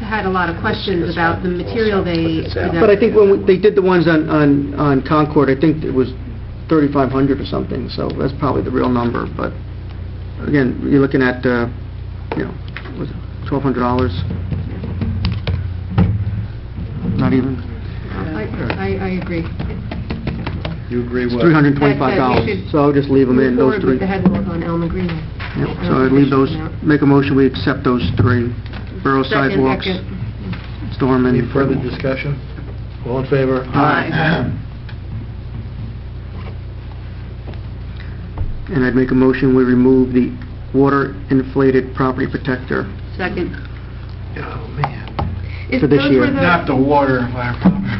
had a lot of questions about the material they presented. But I think when they did the ones on Concord, I think it was 3,500 or something, so that's probably the real number. But again, you're looking at, was it $1,200? Not even. I agree. You agree It's with... $325, so I'll just leave them in, Move those forward three. with the head walls on Elm and Greenway. Yep, so I leave those, make a motion, we accept those three. Borough Second. sidewalks, storm and... Any further discussion? All in favor? Aye. And I'd make a motion, we remove the water inflated property protector. Second. Oh, man. For this Those year. were the- Not the water.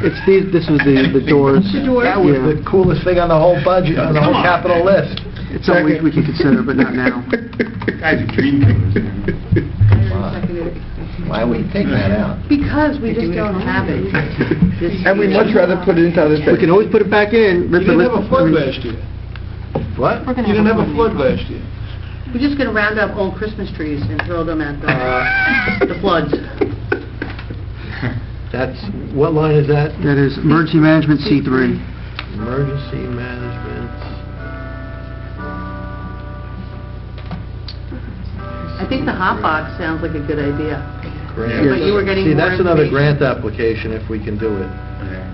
It's these, this was the doors. The doors. That was Yeah. the coolest thing on the whole budget, on the whole Come on, capital man. list. It's something we can consider, but not now. Guys are dream killers, man. Why would you take that out? Because we just don't have it. And we'd much rather put it into other things. We can always put it back in. You didn't have a flood last year. What? We're gonna You didn't have a flood. flood last year. We're just gonna round up old Christmas trees and throw them at the floods. That's, what line is that? That is emergency management C3. Emergency management. I think the hot box sounds like a good idea. Grant. But you were getting See, more that's another information. grant application if we can do it.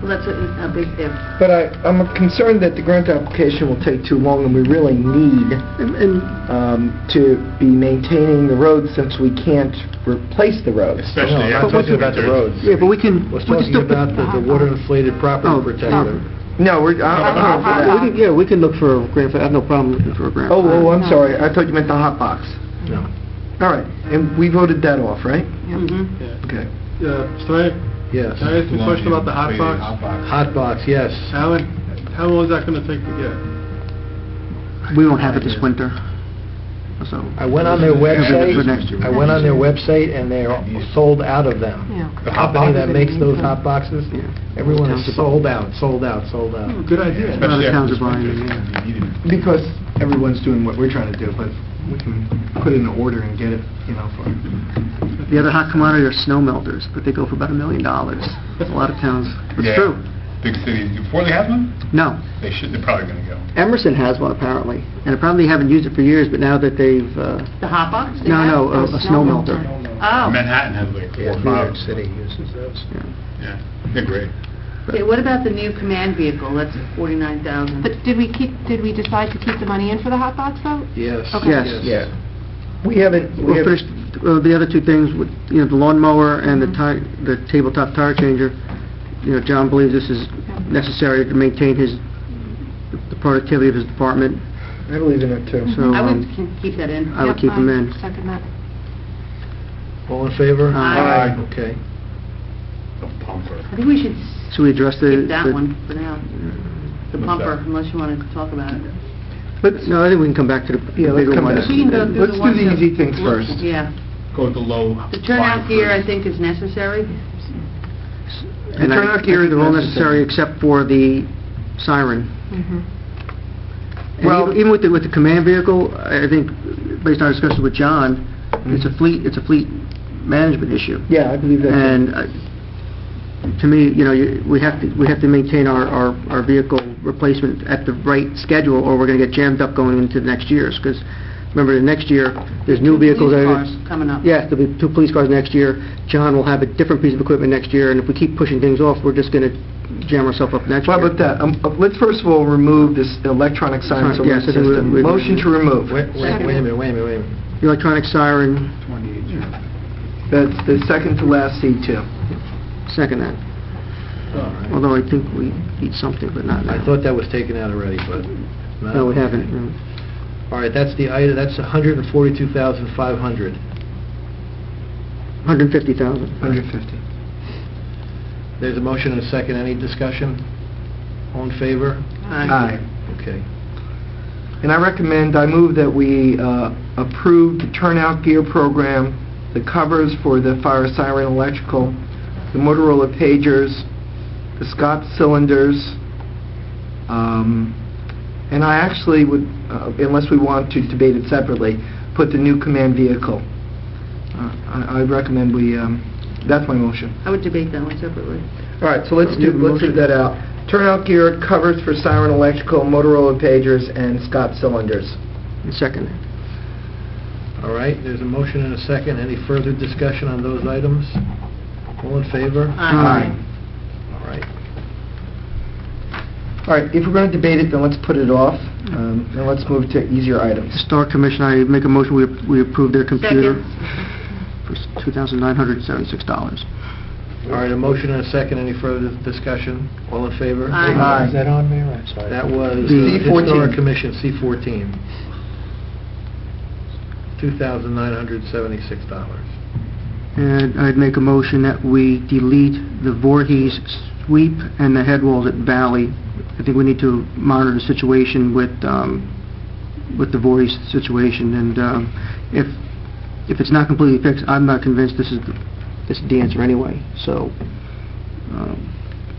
Well, that's a big if. But I'm concerned that the grant application will take too long, and we really need And to be maintaining the roads since we can't replace the roads. Especially No, I'm after talking about the dirt. roads. yeah, but we can We're still... talking about the water inflated property Oh, protector. No, I'm not for We that. can, yeah, we can look for a grant, I have no problem looking for a grant. Oh, I'm sorry, I thought you meant the hot box. No. All right, and we voted that off, right? Mhm. Okay. Stein, Yes. can I ask you a question about the hot box? Hot box, yes. Alan, how long is that gonna take to get? We won't have it this winter, so... I went on their For next website, year. I went on their website and they're sold out of them. Yeah. The company that makes those hot boxes, Yeah. everyone is sold out, sold out, sold out. Good idea. Especially towns after are buying this them, winter, yeah. you need it. Because everyone's doing what we're trying to do, but we can put in an order and get it, for... The other hot commodity are snow melters, but they go for about $1 million. A lot of towns, it's Yeah. true. Big cities, before they have one, No, they're probably gonna go. Emerson has one apparently, and apparently they haven't used it for years, but now that they've, The hot box? they no, have? no, a snow melter. Oh. Manhattan has like 4 or 5. New York City uses those. Yeah, they're great. Okay, what about the new command vehicle? That's $49,000. But did we decide to keep the money in for the hot box though? Yes. Okay. Yes. Yeah. We haven't... We'll finish the other two things with, the lawnmower and the tabletop tire changer. John believes this is necessary to maintain the productivity of his department, I believe in it, too. so I would keep that in. I would Yep, keep them I in. Second that. All in favor? Aye. Okay. The pumper. I think we should Should we address the... skip that one for now. The What's pumper, that? unless you want to talk about it. No, I think we can come back to the Yeah, let's bigger come ones. back. We can go through Let's the do ones the that easy things look- first. Yeah. Go with the low. The turnout flying gear, I first. think, is necessary. And I turnout gear think they're all is necessary except for the siren. Mhm. And Well- even with the command vehicle, I think, based on our discussion with John, it's a fleet management issue. Yeah, I believe that, too. And to me, we have to maintain our vehicle replacement at the right schedule, or we're going to get jammed up going into the next years. Because remember, the next year, there's new vehicles. Police cars coming up. Yes, there'll be 2 police cars next year. John will have a different piece of equipment next year, and if we keep pushing things off, we're just going to jam ourselves up next year. How about that? Let's first of all remove this electronic silence Yes, alert I think system. we- Motion to remove. Wait a minute. The electronic siren, That's the second to last C2. second that. Although I think we need something, but not I now. thought that was taken out already, but... No, we haven't. All right, that's the item, that's 142,500. 150,000. 150. There's a motion and a second. Any discussion? All in favor? Aye. Okay. And I move that we approve the turnout gear program, the covers for the fire siren electrical, the Motorola pagers, the Scott cylinders, and I actually would, unless we want to debate it separately, put the new command vehicle. I recommend we, that's my motion. I would debate that one separately. All right, so let's do that out. Turnout gear, covers for siren electrical, Motorola pagers, and Scott cylinders. Second. All right, there's a motion and a second. Any further discussion on those items? All in favor? Aye. All right. All right, if we're going to debate it, then let's put it off, Now let's move to easier items. Star Commission, I make a motion, we approve their computer Second. for $2,976. All right, a motion and a second. Any further discussion? All in favor? Aye. Is that on there? I'm sorry. That was The Historic C14. Commission, C14. $2,976. And I'd make a motion that we delete the Voorhees sweep and the head walls at Valley. I think we need to monitor the situation with the Voorhees situation, and if it's not completely fixed, I'm not convinced this is the answer anyway, so...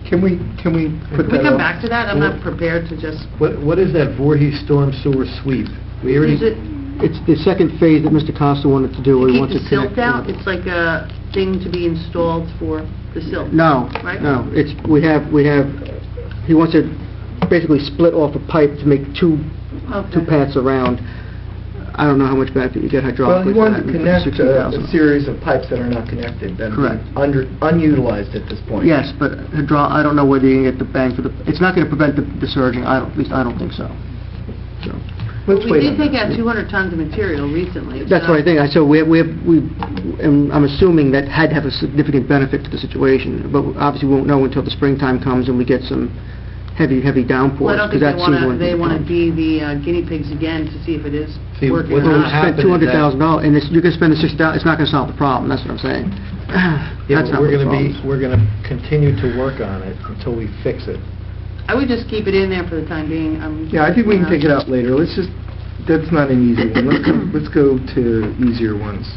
Can we put Can we that come on? back to that? I'm not prepared to just... What is that Voorhees storm sewer sweep? We already... Is it, It's the second phase that Mr. Costa wanted to do, where he keep wants the to silt connect... out? It's like a thing to be installed for the silt? No, Right? no, he wants to basically split off a pipe to make two Okay. paths around. I don't know how much back that you get Well, hydraulically he for wanted that. to connect a 60,000. series of pipes that are not connected, that Correct. are unutilized at this point. Yes, but I don't know whether you can get the bang for the... It's not going to prevent the surging, at least I don't think so. Let's We wait did on take that. out 200 tons of material recently. That's what I think. So and I'm assuming that had to have a significant benefit to the situation, but obviously we won't know until the springtime comes and we get some heavy downpours. Well, I don't think 'cause that seems one they thing. want to be the guinea pigs again to see if it is See, working what or will not. happen- Spend is that- $200,000, and you're going to spend the $6,000, it's not going to solve the problem, that's what I'm saying. Yeah, That's but not we're what the going to problem is. we're going to continue to work on it until we fix it. I would just keep it in there for the time being. Yeah, I think we can take it out later. That's not an easy one. Let's go to easier ones.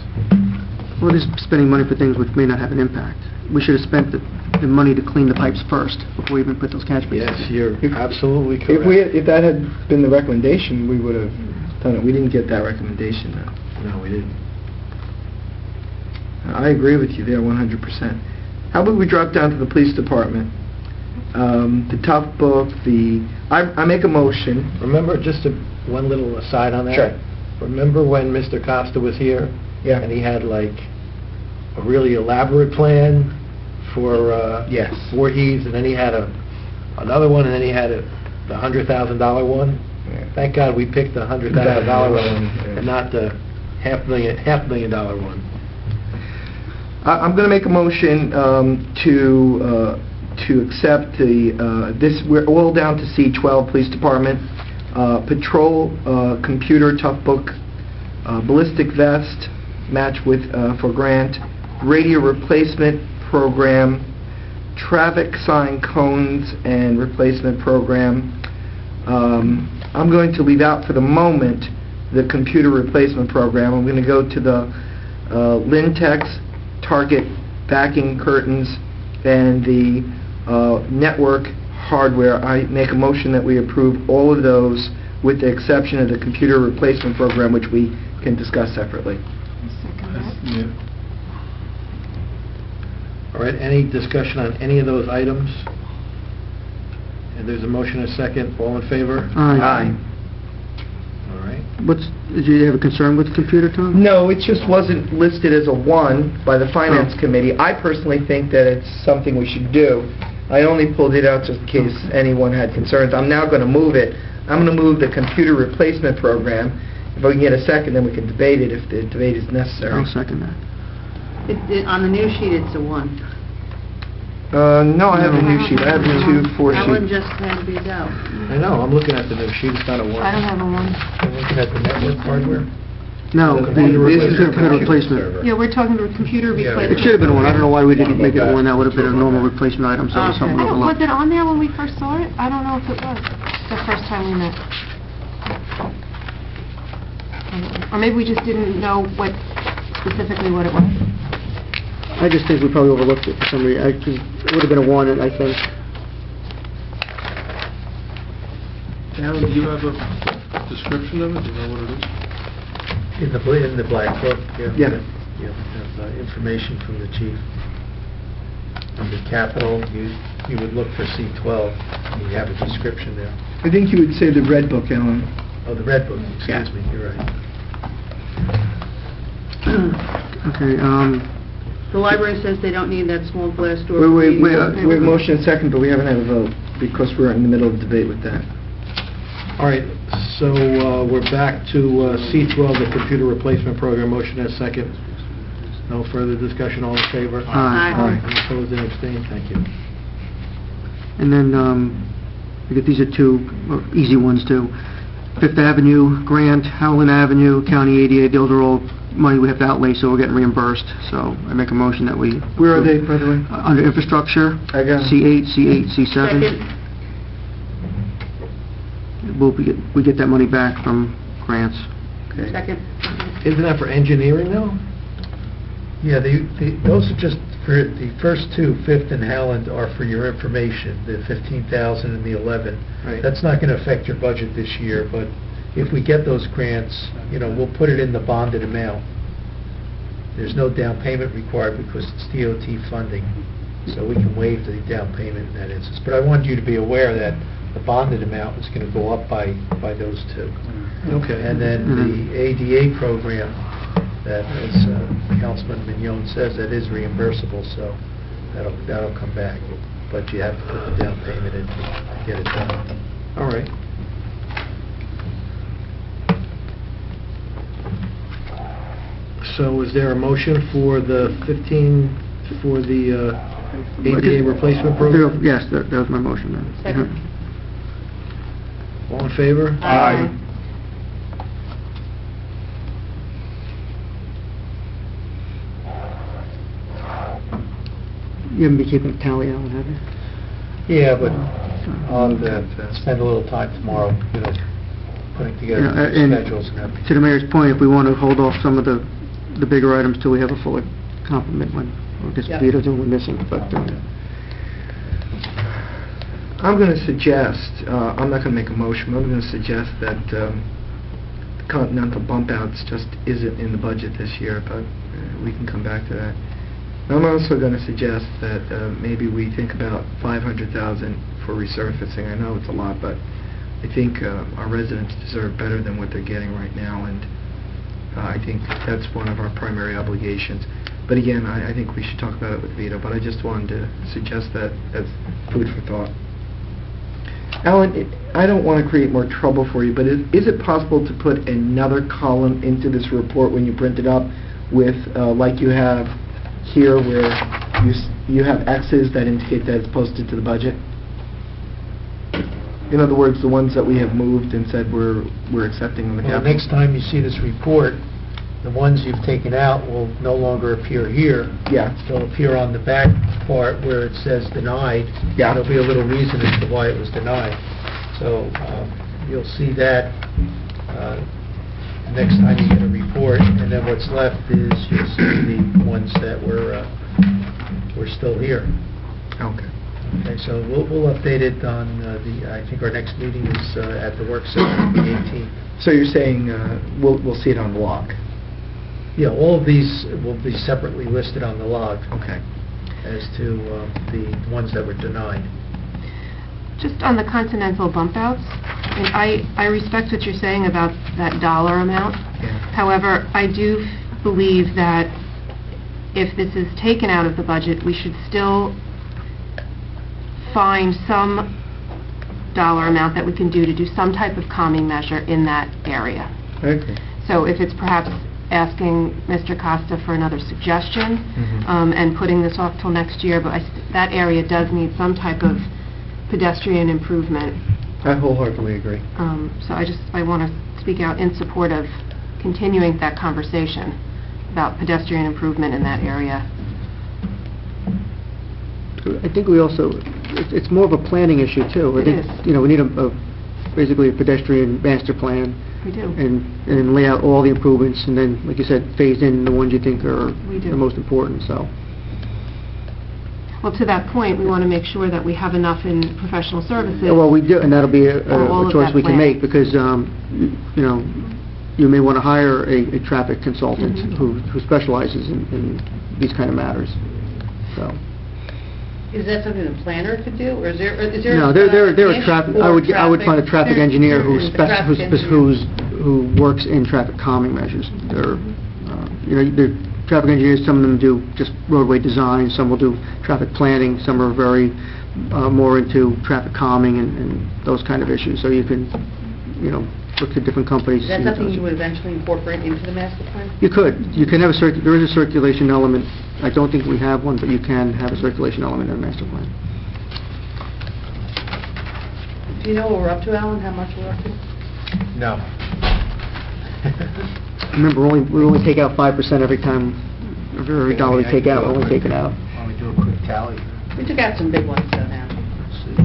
We're just spending money for things which may not have an impact. We should have spent the money to clean the pipes first, before we even put those catch basins. Yes, you're absolutely correct. If that had been the recommendation, we would have done it. We didn't get that recommendation, though. No, we didn't. I agree with you there 100%. How about we drop down to the police department? The tough book, I make a motion. Remember, just one little aside on that? Sure. Remember when Mr. Costa was here? Yeah. And he had like a really elaborate plan for Yes. Voorhees, and then he had another one, and then he had the $100,000 one? Yeah. Thank God we picked the $100,000 one and not the $500,000 one. I'm going to make a motion to accept we're all down to C12, Police Department, Patrol Computer Tough Book, Ballistic Vest, match with for grant, Radio Replacement Program, Traffic Sign Cones and Replacement Program. I'm going to leave out for the moment the Computer Replacement Program. I'm going to go to the Lintex Target Backing Curtains and the network hardware. I make a motion that we approve all of those with the exception of the Computer Replacement Program, which we can discuss separately. All right, any discussion on any of those items? And there's a motion and a second. All in favor? Aye. All right. Did you have a concern with the computer, Tom? No, it just wasn't listed as a 1 by the Finance Oh. Committee. I personally think that it's something we should do. I only pulled it out just in case anyone had concerns. I'm now going to move it. I'm going to move the Computer Replacement Program. If I can get a second, then we can debate it if the debate is necessary. I'll second that. On the new sheet, it's a 1. No, I have a new sheet. I have the 2-4 Alan sheet. just handed these out. I know, I'm looking at the new sheet. It's not a one. I don't have a one. I'm looking at the network hardware. No, The this computer is the computer replacement. replacement. Yeah, we're talking about computer Yeah. replacement. It should have been a 1. I don't know why we didn't make it a 1. That would have been a normal replacement item, so it was Okay. something Was overlooked. it on there when we first saw it? I don't know if it was, the first time we met. Or maybe we just didn't know specifically what it was. I just think we probably overlooked it for some reason. It would have been a 1, I think. Alan, do you have a description of it? Do you know what it is? In the black book, Yeah. you have information from the chief. Under capital, you would look for C12, and you have a description there. I think you would say the Red Book, Alan. Oh, the red book, excuse me, you're right. Okay, The library says they don't need that small glass door. Wait, we for have motion and second, but we haven't had a vote because we're in the middle of debate with that. All right, So we're back to C12, the computer replacement program. Motion and a second. No further discussion. All in favor? Aye. Any opposed and abstained? Thank you. And then, I get these are two easy ones too. Fifth Avenue grant, Howland Avenue, County ADA, those are all money we have to outlay, so we're getting reimbursed. So I make a motion that we... Where are they, by the way? Under infrastructure, I got 'em. C8, C8, C7. Second. We get that money back from grants. Okay. Second. Isn't that for engineering, though? Yeah, those are just for the first two, Fifth and Howland, are for your information, the 15,000 and the 11. Right. That's not going to affect your budget this year, but if we get those grants, we'll put it in the bonded amount. There's no down payment required because it's DOT funding, so we can waive the down payment in that instance. But I wanted you to be aware that the bonded amount is going to go up by those two. Okay. And then the ADA program, that, as Councilman Mignon says, that is reimbursable, so that'll come back. But you have to put the down payment in to get it done. All right. So is there a motion for the 15, for the ADA replacement program? Yes, that was my motion then. Second. All in favor? Aye. You haven't been keeping a tally, Alan, have you? Yeah, but I'll spend a little time tomorrow, putting together and schedules and everything. To the mayor's point, if we want to hold off some of the bigger items till we have a fuller complement, when, I guess Yeah. Vito's we're missing, but... I'm going to suggest, I'm not going to make a motion, but I'm going to suggest that the Continental bump outs just isn't in the budget this year, but we can come back to that. I'm also going to suggest that maybe we think about $500,000 for resurfacing. I know it's a lot, but I think our residents deserve better than what they're getting right now, and I think that's one of our primary obligations. But again, I think we should talk about it with Vito, but I just wanted to suggest that as food for thought. Alan, I don't want to create more trouble for you, but is it possible to put another column into this report when you print it up with, like you have here, where you have X's that indicate that it's posted to the budget? In other words, the ones that we have moved and said we're accepting on the Well, capital. next time you see this report, the ones you've taken out will no longer appear here. Yeah. They'll appear on the back part where it says denied. Yeah. There'll be a little reason as to why it was denied. So you'll see that next time you get a report, and then what's left is you'll see the ones that were still here. Okay. Okay, so we'll update it on I think our next meeting is at the work session, the 18th. So you're saying we'll see it on the log? Yeah, all of these will be separately listed on the log Okay. as to the ones that were denied. Just on the Continental bump outs, and I respect what you're saying about that dollar amount. Yeah. However, I do believe that if this is taken out of the budget, we should still find some dollar amount that we can do to do some type of calming measure in that area. Okay. So if it's perhaps asking Mr. Costa for another suggestion, and putting this off till next year, but that area does need some type of pedestrian improvement. I wholeheartedly agree. So I want to speak out in support of continuing that conversation about pedestrian improvement in that area. I think we also, it's more of a planning issue too. I It think, is. we need basically a pedestrian master plan We do. and lay out all the improvements, and then, like you said, phase in the ones you think are We do. the most important, so. Well, to that point, we want to make sure that we have enough in professional services. Yeah, well, we do, and that'll be a All of choice that we can plan. make, because, you may want to hire a traffic consultant Mhm. who specializes in these kind of matters, so. Is that something the planner could do, or is there... No, they're a traffic, I would find a traffic engineer who who works in traffic calming measures. They're, they're traffic engineers, some of them do just roadway design, some will do traffic planning, some are very, more into traffic calming and those kind of issues. So you can, look to different companies. Is that see what something those- you would eventually incorporate into the master plan? You could. You can have there is a circulation element. I don't think we have one, but you can have a circulation element in the master plan. Do you know what we're up to, Alan, how much we're up to? No. Remember, we only take out 5% every time, every dollar we take out, we only take it out. Why don't we do a quick tally? We took out some big ones, though, now. Let's see.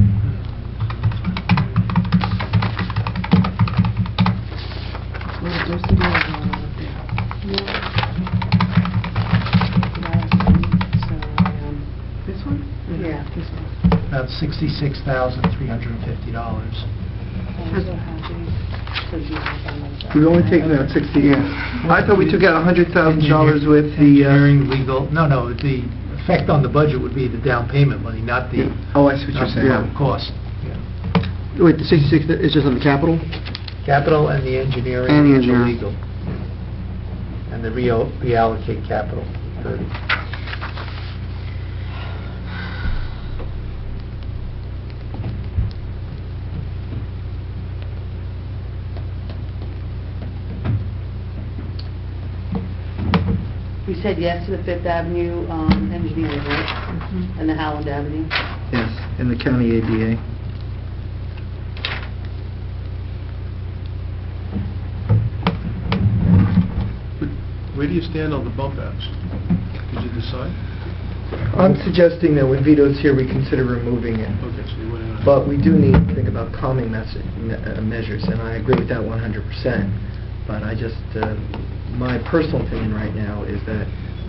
This one? Yeah. This one. About $66,350. We've only taken out 60, yeah. I thought we took out $100,000 with the... Engineering, legal, no, the effect on the budget would be the down payment money, not the... Oh, I see what you're saying. not the cost. Wait, the 66 is just on the capital? Capital and the engineering And the and the engineering. legal. And the reallocate capital, 30. We said yes to the Fifth Avenue engineering, right? And the Howland Avenue. Yes, in the county ADA. Where do you stand on the bump outs? Did you decide? I'm suggesting that when Vito's here, we consider removing it. Okay, so you went in on... But we do need to think about calming measures, and I agree with that 100%. But I just, my personal opinion right now is that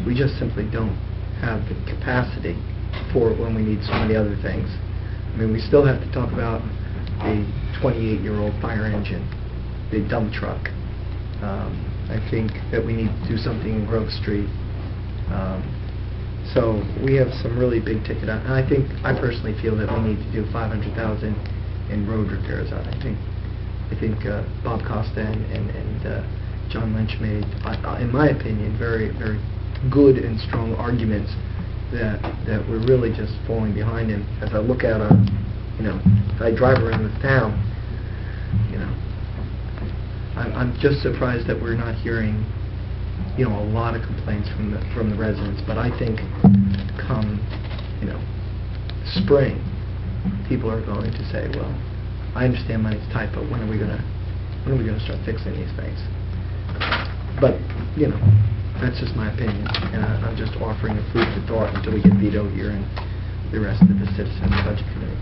we just simply don't have the capacity for it when we need so many other things. I mean, we still have to talk about the 28-year-old fire engine, the dump truck. I think that we need to do something in Grove Street. So we have some really big ticket, and I personally feel that we need to do $500,000 in road repairs. I think Bob Costa and John Lynch made, in my opinion, very, very good and strong arguments that we're really just falling behind him. As I look out on, if I drive around this town, I'm just surprised that we're not hearing, a lot of complaints from the residents. But I think come, spring, people are going to say, well, I understand money's tight, but when are we gonna start fixing these things? But, that's just my opinion, and I'm just offering a food for thought until we get Vito here and the rest of the citizens budget committee.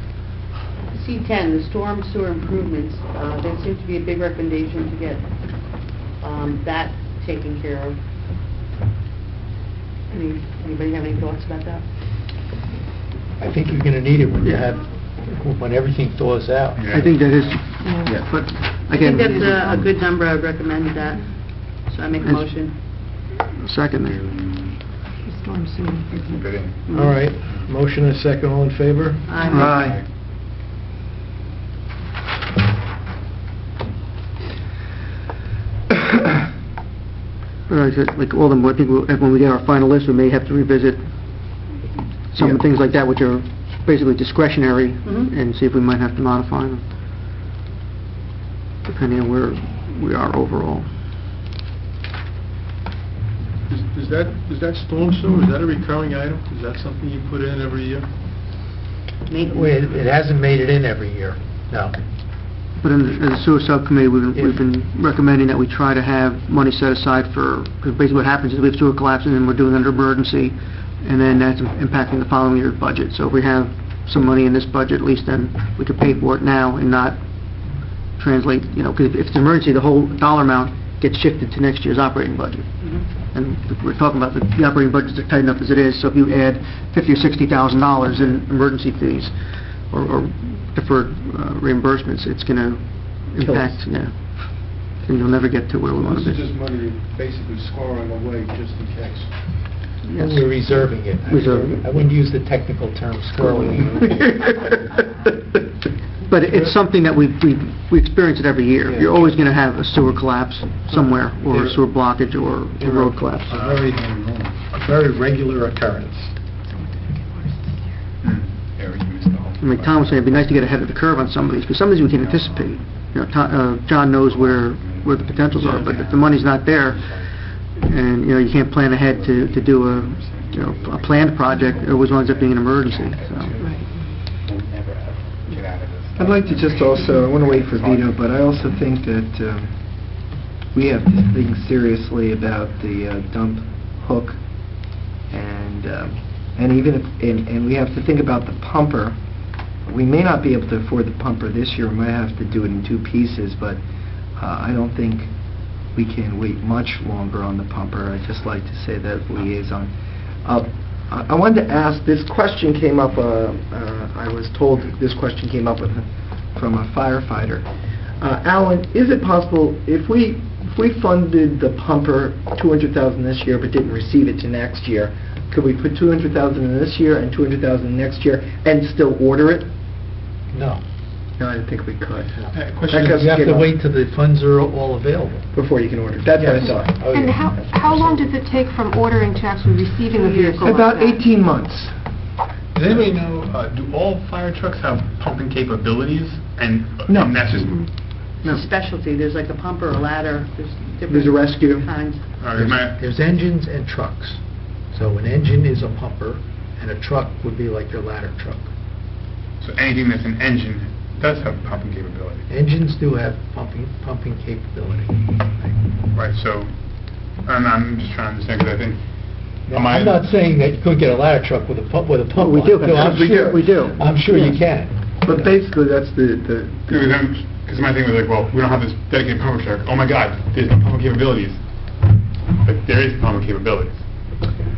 C10, the storm sewer improvements, there seems to be a big recommendation to get that taken care of. Anybody have any thoughts about that? I think you're going to need it when everything thaws out. I think that is, Yeah. but I again... think that's a good number, I would recommend that, so I make a Yes. motion. Second. The storm sewer improvement. Good in. All right, motion and a second, all in favor? Aye. Like all them, I think when we get our final list, we may have to revisit some Yeah. things like that, which are basically discretionary, Mhm. and see if we might have to modify them, depending on where we are overall. Is that storm sewer, is that a recurring item? Is that something you put in every year? Maintenance. It hasn't made it in every year, no. But in the sewer subcommittee, we've been recommending that we try to have money set aside for, because basically what happens is we have sewer collapses and we're doing it under emergency, and then that's impacting the following year's budget. So if we have some money in this budget, at least then we could pay for it now and not translate, because if it's an emergency, the whole dollar amount gets shifted to next year's operating budget. And we're talking about the operating budgets are tight enough as it is, so if you add $50,000 or $60,000 in emergency fees or deferred reimbursements, it's going to impact, and you'll never get to where we want to This be. is just money you're basically scoring away just in case. Yes. We're reserving it. Reserving it. I wouldn't use the technical term squirreling. But it's something that we experience it every year. Yeah. You're always going to have a sewer collapse somewhere, or a sewer blockage, or a road collapse. A very regular occurrence. I mean, Tom was saying it'd be nice to get ahead of the curve on some of these, because some of these we can anticipate. John knows where the potentials are, but if the money's not there, and, you can't plan ahead to do a planned project, it always winds up being an emergency, so. I'd like to just also, I want to wait for Vito, but I also think that we have to think seriously about the dump hook, and even if, and we have to think about the pumper. We may not be able to afford the pumper this year, we might have to do it in 2 pieces, but I don't think we can wait much longer on the pumper. I'd just like to say that liaison. I wanted to ask, this question came up, I was told this question came up from a firefighter. Alan, is it possible, if we funded the pumper $200,000 this year but didn't receive it to next year, could we put $200,000 in this year and $200,000 next year and still order it? No. No, I didn't think we could. Question is, you have to wait till the funds are all available. Before you can order. That's what I Yes. thought. Oh, And yeah. how long does it take from ordering to actually receiving the vehicle? like About that? 18 months. Does anybody know, do all fire trucks have pumping capabilities? And No. and that's just, No. Specialty, there's like a pumper, a ladder, there's different... There's a rescue. Kinds. There's engines and trucks. So an engine is a pumper, and a truck would be like your ladder truck. so anything that's an engine does have pumping capability. Engines do have pumping capability. Right, so, and I'm just trying to understand, because I think... Now, I'm not saying that you couldn't get a ladder truck with a pump We on do. it. No, I'm We do. sure. We do. I'm sure you can. But basically, that's the Because my thing was like, well, we don't have this dedicated pumping truck. Oh my God, there's no pumping capabilities. But there is pumping capabilities.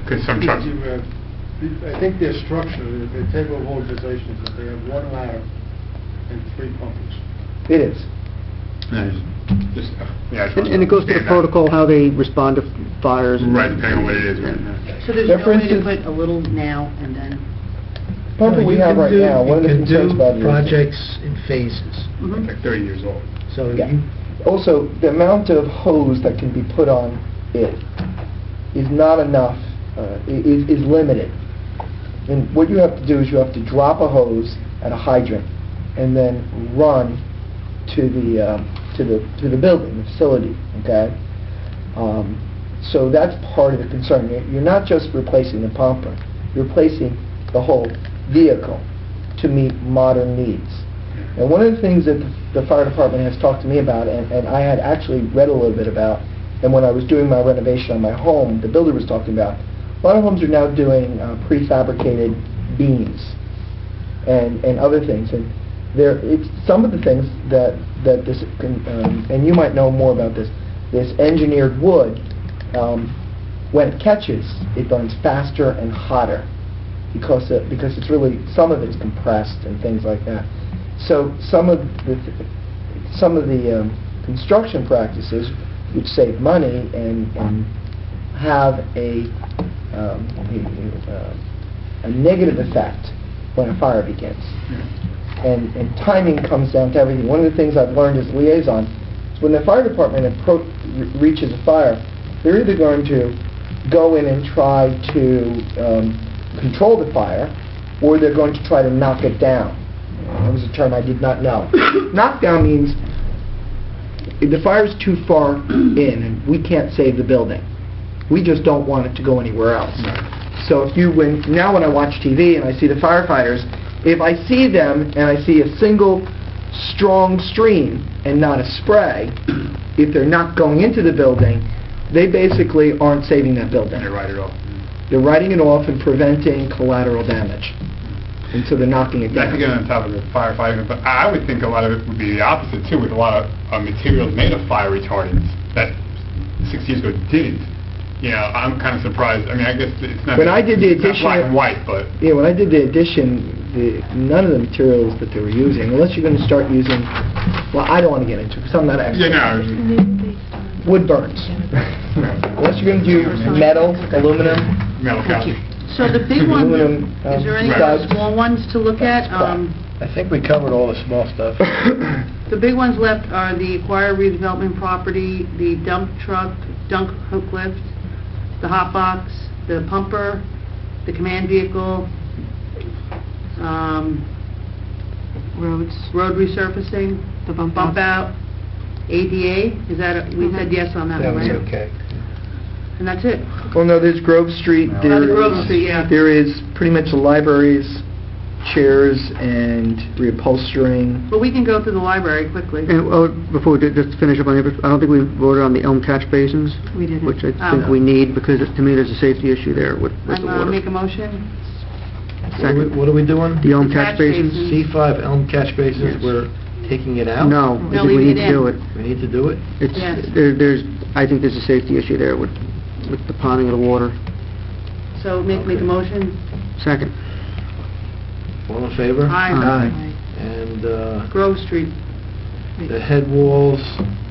Because some trucks... I think their structure, their table of organizations, that they have 1 ladder and 3 pumpers. It is. Yeah, I just And it goes to the understand that. protocol, how they respond to fires. Right, depending on what it is, right? Yeah. So there's Yeah, no for way to instance- put a little now and then... Pumper No, we you have can right do- now, one of the concerns about it You is... can do projects in phases. Mhm. Like 30 years old. So Yeah. you, Also, the amount of hose that can be put on it is not enough, is limited. And what you have to do is you have to drop a hose at a hydrant and then run to the building, the facility, okay? So that's part of the concern. You're not just replacing the pumper, you're replacing the whole vehicle to meet modern needs. And one of the things that the fire department has talked to me about, and I had actually read a little bit about, and when I was doing my renovation on my home, the builder was talking about, a lot of homes are now doing prefabricated beams and other things. And it's some of the things that this, and you might know more about this engineered wood, when it catches, it burns faster and hotter because it's really, some of it's compressed and things like that. So some of the construction practices would save money and have a negative effect when a fire begins. And timing comes down to everything. One of the things I've learned as liaison is when the fire department reaches a fire, they're either going to go in and try to control the fire, or they're going to try to knock it down. That was a term I did not know. Knockdown means if the fire's too far in and we can't save the building, we just don't want it to go anywhere else. So now when I watch TV and I see the firefighters, if I see them and I see a single strong stream and not a spray, if they're not going into the building, they basically aren't saving that building. They write it off. They're writing it off and preventing collateral damage. And so they're knocking it Not to get down. on top of the firefighting, but I would think a lot of it would be the opposite too, with a lot of materials made of fire retardants that 6 years ago didn't. You know, I'm kind of surprised. I mean, I guess it's not, When I did the it's not addition- black and white, but Yeah, when I did the addition, none of the materials that they were using, unless you're going to start using, well, I don't want to get into it because I'm not an expert. yeah, no, Wood burns. Unless you're going to do metal, aluminum, metal calcium. So the big one, Aluminum, is there any studs. other small ones to look at? I think we covered all the small stuff. The big ones left are the acquired redevelopment property, the dump truck, dunk hook lift, the hot box, the pumper, the command vehicle, Roads. road resurfacing, The bump bump out. out, ADA, is that, we said yes on that That one, was right? okay. And that's it. Well, no, there's Grove Street. Oh, the Grove Street, yeah. There is pretty much the libraries, chairs, and reupholstering. But we can go through the library quickly. And, before we do, just to finish up on it, I don't think we voted on the elm catch basins, We didn't. which I Oh. think we need, because to me, there's a safety issue there with the I'm, water. make a motion. Second. What are we doing? The elm Catch catch basins? basins. C5 Elm Catch Basins, Yes. we're taking it out? No, I No, think we leave need it to do in. it. We need to do it? It's, Yes. I think there's a safety issue there with the ponding of the water. So make a motion. Second. All in favor? Aye. And Grove Street. the head walls,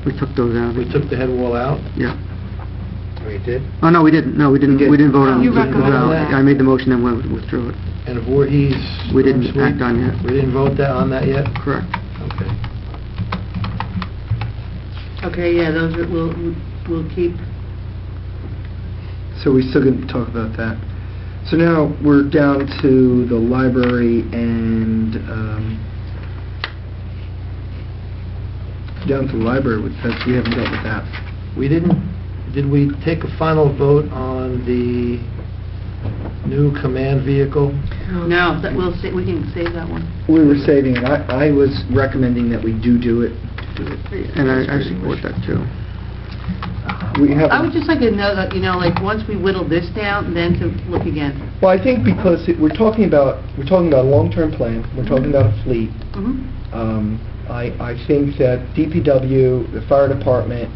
We took those out. we took the head wall out? Yeah. We did? Oh, no, we didn't. No, we didn't vote on it. You We didn't vote recommended on it. that. I made the motion and withdrew it. And Voorhees? We didn't Storm act on Sweep? yet. We didn't vote on that yet? Correct. Okay. Okay, yeah, those are, we'll keep. So we still going to talk about that. So now we're down to the library and, down to the library, we haven't dealt with that. We didn't, did we take a final vote on the new command vehicle? No, that we can save that one. We were saving it. I was recommending that we do it. And I support that, too. We have. I would just like to know that, like, once we whittle this down, then to look again. Well, I think because we're talking about a long-term plan, we're talking about a fleet. Mhm. I think that DPW, the fire department,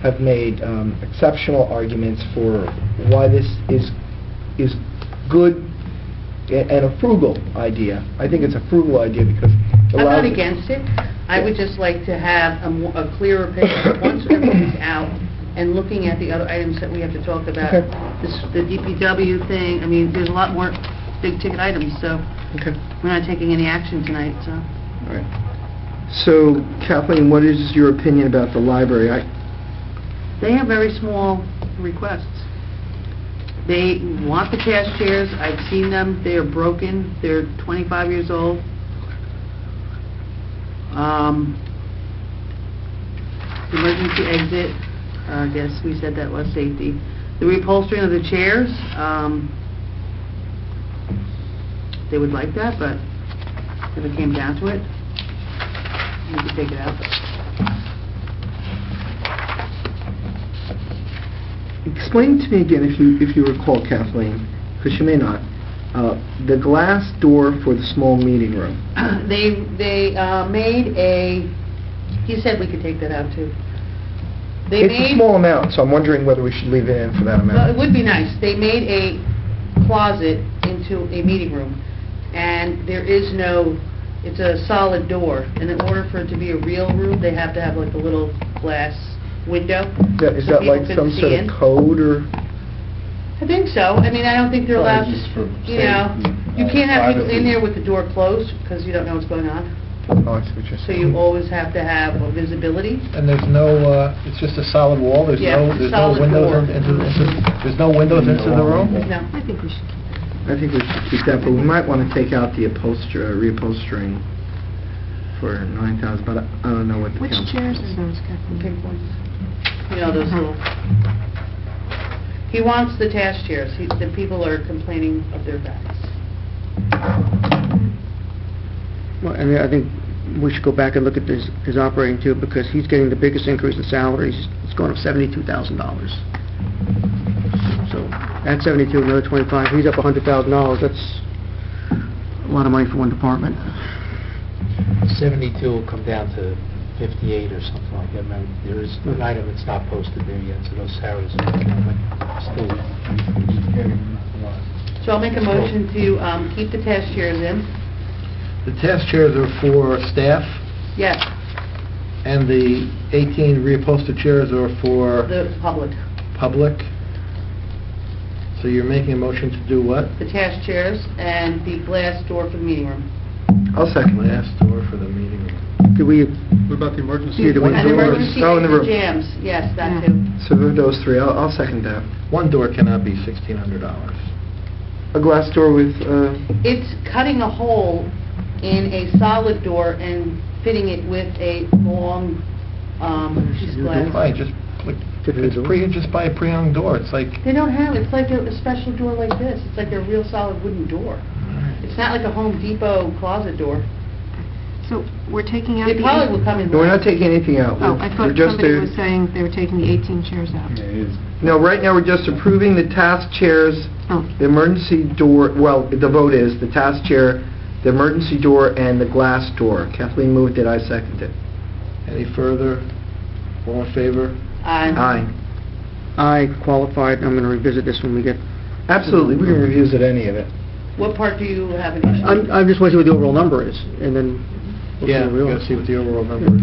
have made exceptional arguments for why this is good and a frugal idea. I think it's a frugal idea because it I'm allows... not against it. I would just like to have a clearer picture, once everything's out, and looking at the other items that we have to talk about. Okay. The DPW thing, I mean, there's a lot more big-ticket items, so Okay. we're not taking any action tonight, so. All right. So, Kathleen, what is your opinion about the library? They have very small requests. They want the task chairs, I've seen them, they are broken, they're 25 years old. Emergency exit, I guess we said that was safety. The reupholstering of the chairs, they would like that, but if it came down to it, we could take it out. Explain to me again, if you recall, Kathleen, because you may not, the glass door for the small meeting room. They made a, he said we could take that out too. They It's a made, small amount, so I'm wondering whether we should leave it in for that well, it amount. would be nice. They made a closet into a meeting room, and there is no, it's a solid door, and in order for it to be a real room, they have to have like a little glass window. Is so that people like can some see sort in. of code, or? I think so. I mean, I don't think they're allowed, Probably just for you know, safety, you can't have people in privacy. there with the door closed, because you don't know what's going on. Oh, I see what you're So saying. you always have to have visibility. And there's no, it's just a solid wall, there's Yeah, no solid windows door. there's no windows into the room? No. I think we should keep it. I think we should keep that, but we might want to take out the reupholstering for $9,000, but I don't know what the Which council... chairs are those, Kathleen? Pink ones. You know, those little... He wants the task chairs. The people are complaining of their backs. Well, and I think we should go back and look at his operating too, because he's getting the biggest increase in salaries. It's going up $72,000. So, at 72, another 25, he's up $100,000. That's a lot of money for one department. 72 will come down to 58 or something like that. Remember, there is an item that's not posted there yet, so those salaries are still... So I'll make a motion to keep the task chairs in. The task chairs are for staff, Yes, and the 18 reupholstered chairs are for the public. public. So you're making a motion to do what? The task chairs and the glass door for the meeting room. I'll second Glass that. door for the meeting room. Do we, What about the emergency? Yeah, do we- And doors. emergency Oh, in the exit room. jams, yes, that Yeah. too. So those three, I'll second that. One door cannot be $1,600. A glass door with, It's cutting a hole in a solid door and fitting it with a long, piece of glass. Fine, just, just buy a pre-hung door, it's like... They don't have, it's like a special door like this. It's like a real solid wooden door. It's not like a Home Depot closet door. So we're taking out It the... probably will come in... No, we're not taking anything out. Oh, I We're thought just somebody there- was saying they were taking the 18 chairs out. No, right now, we're just approving the task chairs, Oh. the emergency door, well, the vote is the task chair, the emergency door, and the glass door. Kathleen moved it, I seconded it. Any further? All in favor? Aye. I qualified, I'm going to revisit this when we get... Absolutely, we can revisit any of it. What part do you have an issue with? I'm just wondering what the overall number is, and then... we'll see Yeah, what we we gotta are. see what the overall number is.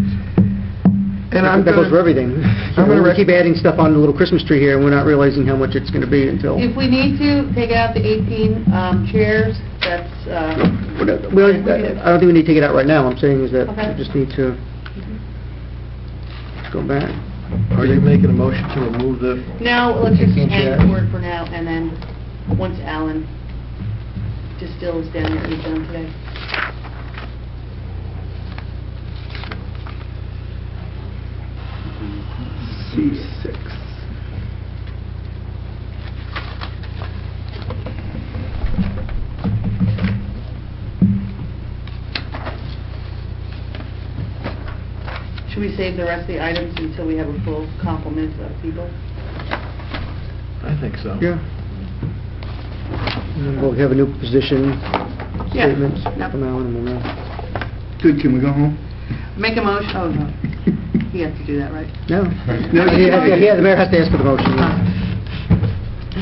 And I'm That goes for gonna, everything. gonna We keep adding stuff on the little Christmas tree here, and we're not realizing how much it's going to be until... If we need to take out the 18 chairs, that's... Well, I don't think we need to take it out right now. I'm saying is that Okay. we just need to go back. Are you making a motion to remove the... No, let's just 18 hang chairs? forward for now, and then, once Alan distills down what we've done today. C6. Should we save the rest of the items until we have a full complement of people? I think so. Yeah. And then we'll have a new position Yeah. statements Yep. from Alan, and we'll know. Good, can we go home? Make a motion, oh, no. He has to do that, right? No. No, Yeah, the mayor has to ask for the motion. yeah.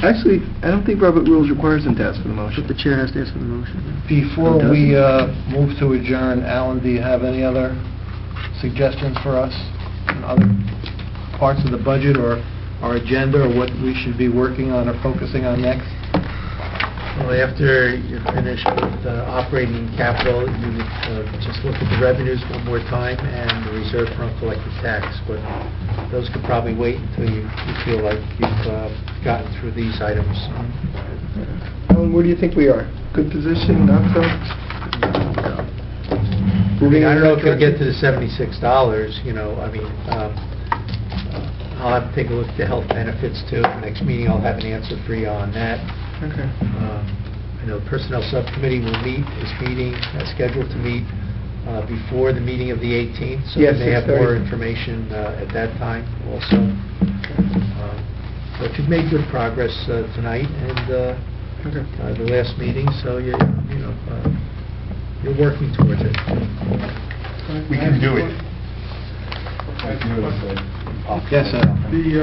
Actually, I don't think Robert Rules requires them to ask for the motion. But the chair has to ask for the motion. Before we move to adjourn, Alan, do you have any other suggestions for us on other parts of the budget or our agenda, or what we should be working on or focusing on next? Well, after you're finished with operating capital, you would just look at the revenues one more time and the reserve for uncollected tax. But those could probably wait until you feel like you've gotten through these items. Alan, where do you think we are? Good position, not so? I mean, I don't know if you'll get to the $76, you know, I mean, I'll have to take a look at the health benefits too. The next meeting, I'll have an answer for you on that. Okay. I know the Personnel Subcommittee will meet, is meeting, scheduled to meet before the meeting of the 18th, so we Yes, may have 6:30. more information at that time also. But you've made good progress tonight and Okay. the last meeting, so you're working towards it. We can do it. Yes, sir. Do you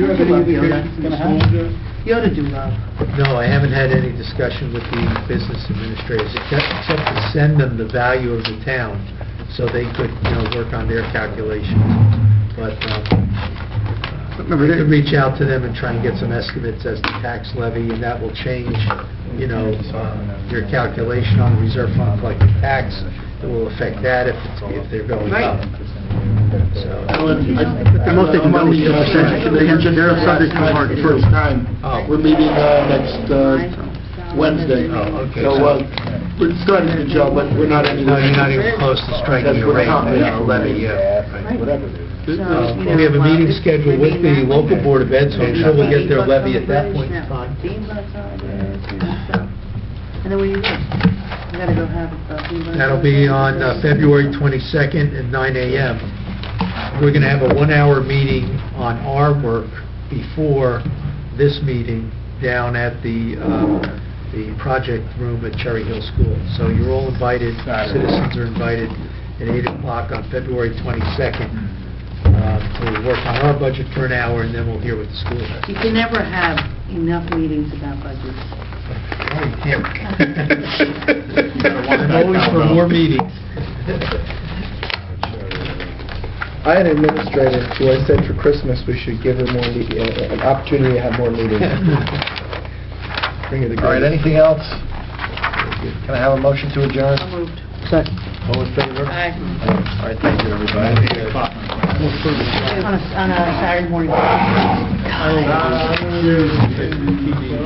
have any indication from the schools yet? You ought to do that. No, I haven't had any discussion with the business administrators, except to send them the value of the town, so they could, work on their calculations. But Remember, we could reach out to them and try and get some estimates as to tax levy, and that will change, your calculation on the reserve fund collected tax. It will affect that if they're going up. So, Alan, The most they can go is 2%. They're subject to market. First time. Oh. We're meeting next Wednesday. Oh, okay. So we're starting to gel, but we're not anywhere. no, you're not even close to striking a rate, levy yet. We have a meeting scheduled with the local Board of Ed, so I'm sure we'll get their levy at that point in time. And then what do you do? You gotta go have a... That'll be on February 22nd at 9 a.m. We're going to have a 1-hour meeting on our work before this meeting down at the project room at Cherry Hill School. So you're all invited, citizens are invited at 8 o'clock on February 22nd to work on our budget for an hour, and then we'll hear what the school has. You can never have enough meetings about budgets. Oh, you can't. I'm always for more meetings. I had an administrator who I said for Christmas we should give her more, an opportunity to have more meetings. Bring her the All right, greatest. anything else? Can I have a motion to adjourn? So moved. Second. All in favor? Aye. All right, thank you, everybody. On a Saturday morning. TD.